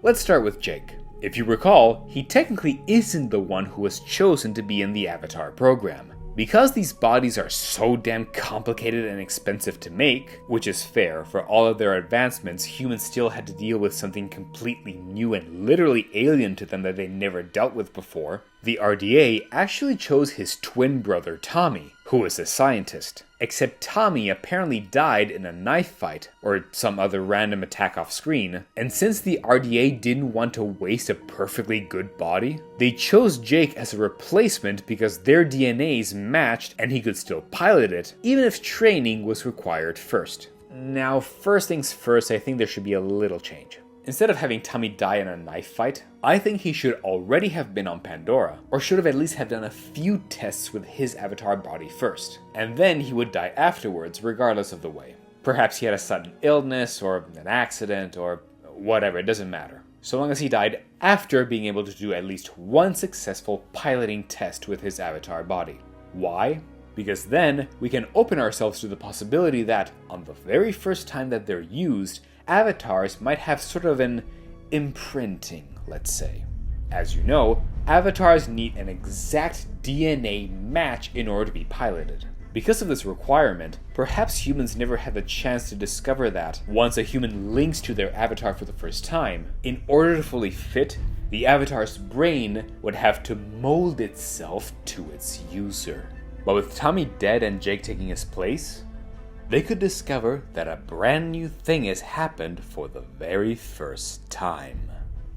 Let's start with Jake. If you recall, he technically isn't the one who was chosen to be in the Avatar program. Because these bodies are so damn complicated and expensive to make, which is fair, for all of their advancements, humans still had to deal with something completely new and literally alien to them that they never dealt with before, the RDA actually chose his twin brother Tommy, who was a scientist. Except Tommy apparently died in a knife fight, or some other random attack off screen, and since the RDA didn't want to waste a perfectly good body, they chose Jake as a replacement because their DNAs matched and he could still pilot it, even if training was required first. Now, first things first, I think there should be a little change. Instead of having Tommy die in a knife fight, I think he should already have been on Pandora, or should have at least have done a few tests with his avatar body first, and then he would die afterwards regardless of the way. Perhaps he had a sudden illness, or an accident, or whatever, it doesn't matter. So long as he died after being able to do at least one successful piloting test with his avatar body. Why? Because then we can open ourselves to the possibility that, on the very first time that they're used, avatars might have sort of an imprinting, let's say. As you know, avatars need an exact DNA match in order to be piloted. Because of this requirement, perhaps humans never had the chance to discover that once a human links to their avatar for the first time, in order to fully fit, the avatar's brain would have to mold itself to its user. But with Tommy dead and Jake taking his place, they could discover that a brand new thing has happened for the very first time.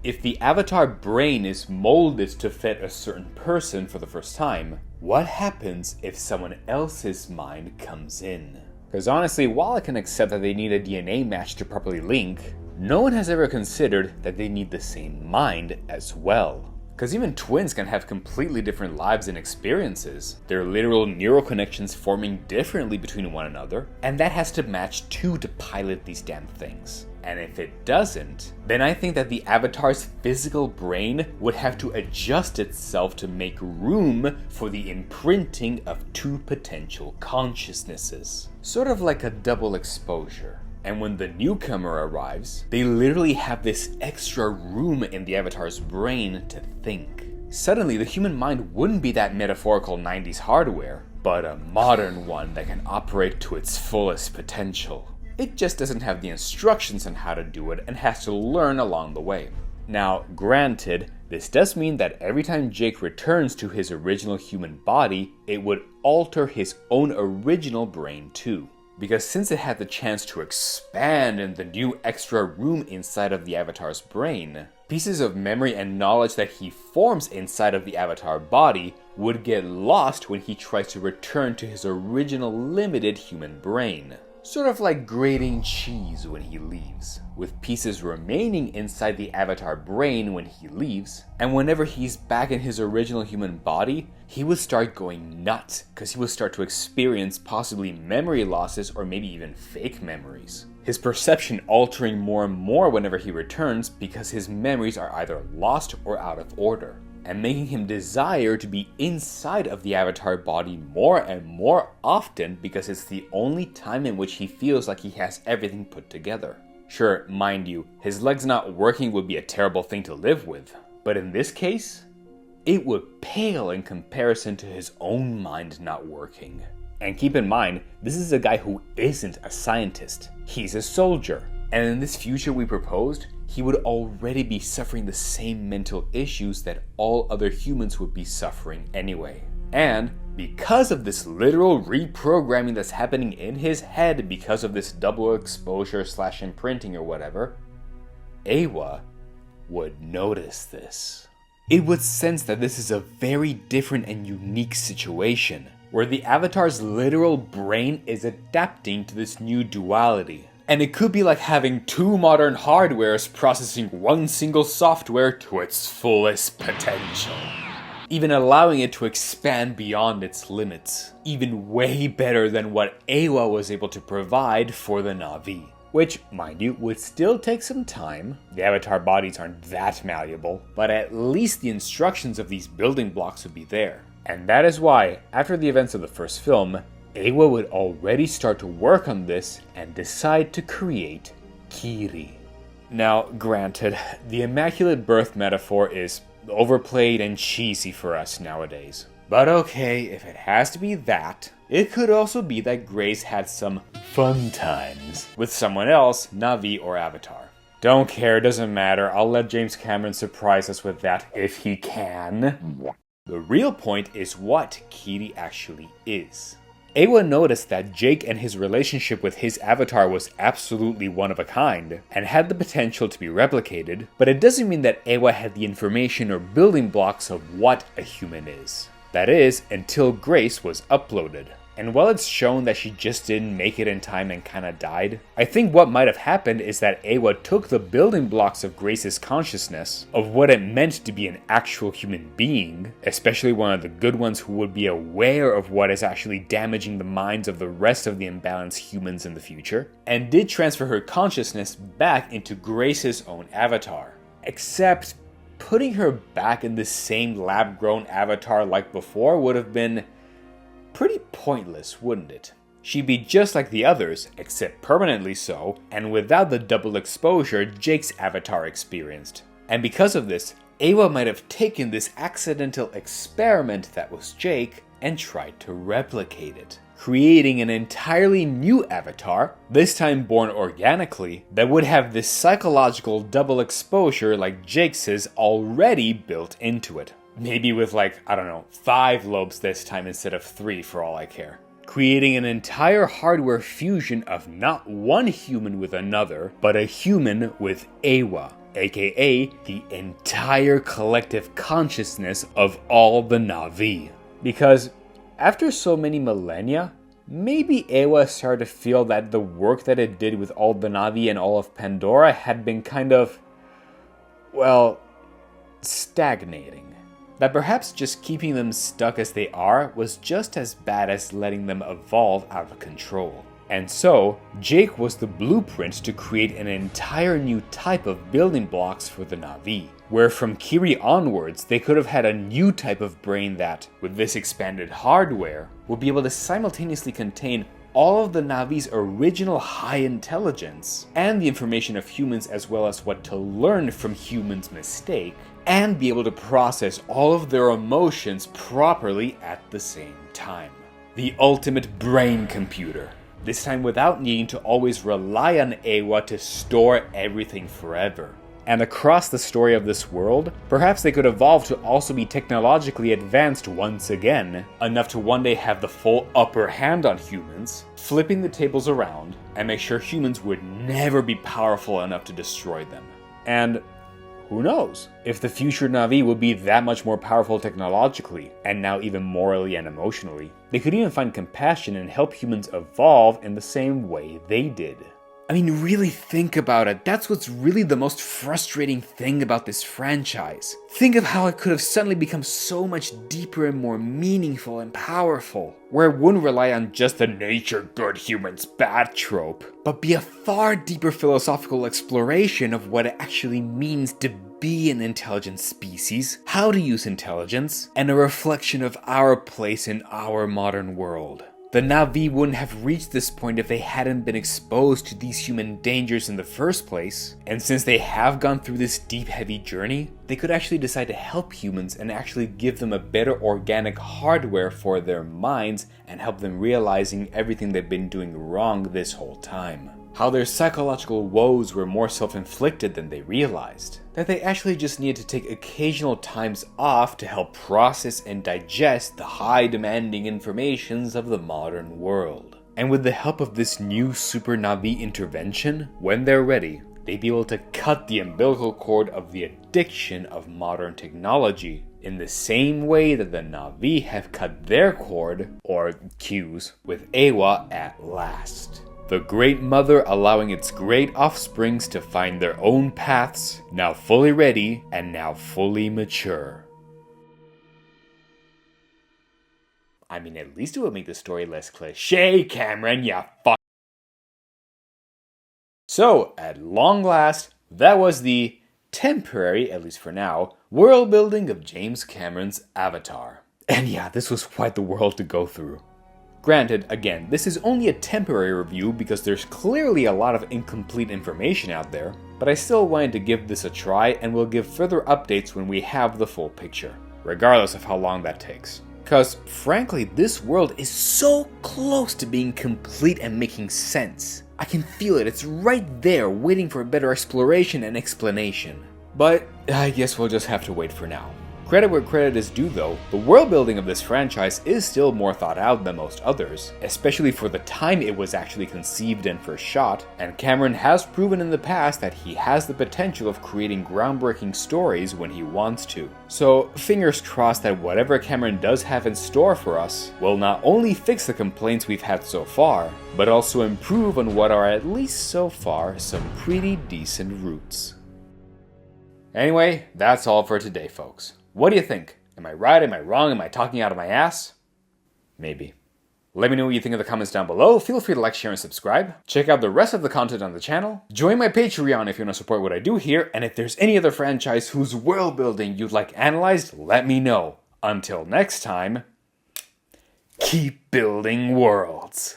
If the avatar brain is molded to fit a certain person for the first time, what happens if someone else's mind comes in? Because honestly, while I can accept that they need a DNA match to properly link, no one has ever considered that they need the same mind as well. Because even twins can have completely different lives and experiences. There are literal neural connections forming differently between one another, and that has to match too to pilot these damn things. And if it doesn't, then I think that the avatar's physical brain would have to adjust itself to make room for the imprinting of two potential consciousnesses. Sort of like a double exposure. And when the newcomer arrives, they literally have this extra room in the avatar's brain to think. Suddenly, the human mind wouldn't be that metaphorical 90s hardware, but a modern one that can operate to its fullest potential. It just doesn't have the instructions on how to do it and has to learn along the way. Now, granted, this does mean that every time Jake returns to his original human body, it would alter his own original brain too. Because since it had the chance to expand in the new extra room inside of the avatar's brain, pieces of memory and knowledge that he forms inside of the avatar body would get lost when he tries to return to his original limited human brain. Sort of like grating cheese when he leaves, with pieces remaining inside the avatar brain when he leaves, and whenever he's back in his original human body, he would start going nuts, because he would start to experience possibly memory losses or maybe even fake memories. His perception altering more and more whenever he returns because his memories are either lost or out of order, and making him desire to be inside of the avatar body more and more often because it's the only time in which he feels like he has everything put together. Sure, mind you, his legs not working would be a terrible thing to live with, but in this case, it would pale in comparison to his own mind not working. And keep in mind, this is a guy who isn't a scientist, he's a soldier. And in this future we proposed, he would already be suffering the same mental issues that all other humans would be suffering anyway. And because of this literal reprogramming that's happening in his head because of this double exposure / imprinting or whatever, Awa would notice this. It would sense that this is a very different and unique situation, where the avatar's literal brain is adapting to this new duality. And it could be like having two modern hardwares processing one single software to its fullest potential. Even allowing it to expand beyond its limits. Even way better than what Awa was able to provide for the Navi. Which, mind you, would still take some time. The avatar bodies aren't that malleable, but at least the instructions of these building blocks would be there. And that is why, after the events of the first film, Awa would already start to work on this and decide to create Kiri. Now, granted, the Immaculate Birth metaphor is overplayed and cheesy for us nowadays. But okay, if it has to be that, it could also be that Grace had some fun times with someone else, Navi or Avatar. Don't care, doesn't matter, I'll let James Cameron surprise us with that if he can. The real point is what Kiri actually is. Awa noticed that Jake and his relationship with his avatar was absolutely one of a kind, and had the potential to be replicated, but it doesn't mean that Awa had the information or building blocks of what a human is. That is, until Grace was uploaded. And while it's shown that she just didn't make it in time and kinda died, I think what might have happened is that Awa took the building blocks of Grace's consciousness, of what it meant to be an actual human being, especially one of the good ones who would be aware of what is actually damaging the minds of the rest of the imbalanced humans in the future, and did transfer her consciousness back into Grace's own avatar. Except, putting her back in the same lab-grown avatar like before would have been pretty pointless, wouldn't it? She'd be just like the others, except permanently so, and without the double exposure Jake's avatar experienced. And because of this, Awa might have taken this accidental experiment that was Jake and tried to replicate it, creating an entirely new avatar, this time born organically, that would have this psychological double exposure like Jake's is already built into it. Maybe with 5 lobes this time instead of 3 for all I care. Creating an entire hardware fusion of not one human with another, but a human with Awa, aka the entire collective consciousness of all the Navi. Because after so many millennia, maybe Awa started to feel that the work that it did with all the Navi and all of Pandora had been kind of, well, stagnating. That perhaps just keeping them stuck as they are was just as bad as letting them evolve out of control. And so, Jake was the blueprint to create an entire new type of building blocks for the Navi, where from Kiri onwards they could have had a new type of brain that, with this expanded hardware, would be able to simultaneously contain all of the Navi's original high intelligence, and the information of humans as well as what to learn from humans' mistake, and be able to process all of their emotions properly at the same time. The ultimate brain computer. This time without needing to always rely on Awa to store everything forever. And across the story of this world, perhaps they could evolve to also be technologically advanced once again, enough to one day have the full upper hand on humans, flipping the tables around, and make sure humans would never be powerful enough to destroy them. And who knows? If the future Navi will be that much more powerful technologically, and now even morally and emotionally, they could even find compassion and help humans evolve in the same way they did. I mean, really think about it. That's what's really the most frustrating thing about this franchise. Think of how it could have suddenly become so much deeper and more meaningful and powerful, where it wouldn't rely on just the nature good humans bad trope, but be a far deeper philosophical exploration of what it actually means to be an intelligent species, how to use intelligence, and a reflection of our place in our modern world. The Navi wouldn't have reached this point if they hadn't been exposed to these human dangers in the first place, and since they have gone through this deep, heavy journey, they could actually decide to help humans and actually give them a better organic hardware for their minds and help them realizing everything they've been doing wrong this whole time. How their psychological woes were more self-inflicted than they realized. That they actually just needed to take occasional times off to help process and digest the high demanding informations of the modern world. And with the help of this new Super Navi intervention, when they're ready, they'd be able to cut the umbilical cord of the addiction of modern technology in the same way that the Navi have cut their cord, or Q's, with Awa at last. The Great Mother allowing its great offsprings to find their own paths, now fully ready and now fully mature. I mean, at least it would make the story less cliché, Cameron, ya fuck. So, at long last, that was the temporary, at least for now, world building of James Cameron's Avatar. And yeah, this was quite the world to go through. Granted, again, this is only a temporary review because there's clearly a lot of incomplete information out there, but I still wanted to give this a try and will give further updates when we have the full picture, regardless of how long that takes. Because, frankly, this world is so close to being complete and making sense. I can feel it, it's right there waiting for a better exploration and explanation. But I guess we'll just have to wait for now. Credit where credit is due though, the world building of this franchise is still more thought out than most others, especially for the time it was actually conceived and first shot, and Cameron has proven in the past that he has the potential of creating groundbreaking stories when he wants to. So fingers crossed that whatever Cameron does have in store for us will not only fix the complaints we've had so far, but also improve on what are at least so far some pretty decent roots. Anyway, that's all for today, folks. What do you think? Am I right? Am I wrong? Am I talking out of my ass? Maybe. Let me know what you think in the comments down below. Feel free to like, share, and subscribe. Check out the rest of the content on the channel. Join my Patreon if you want to support what I do here. And if there's any other franchise whose world building you'd like analyzed, let me know. Until next time, keep building worlds.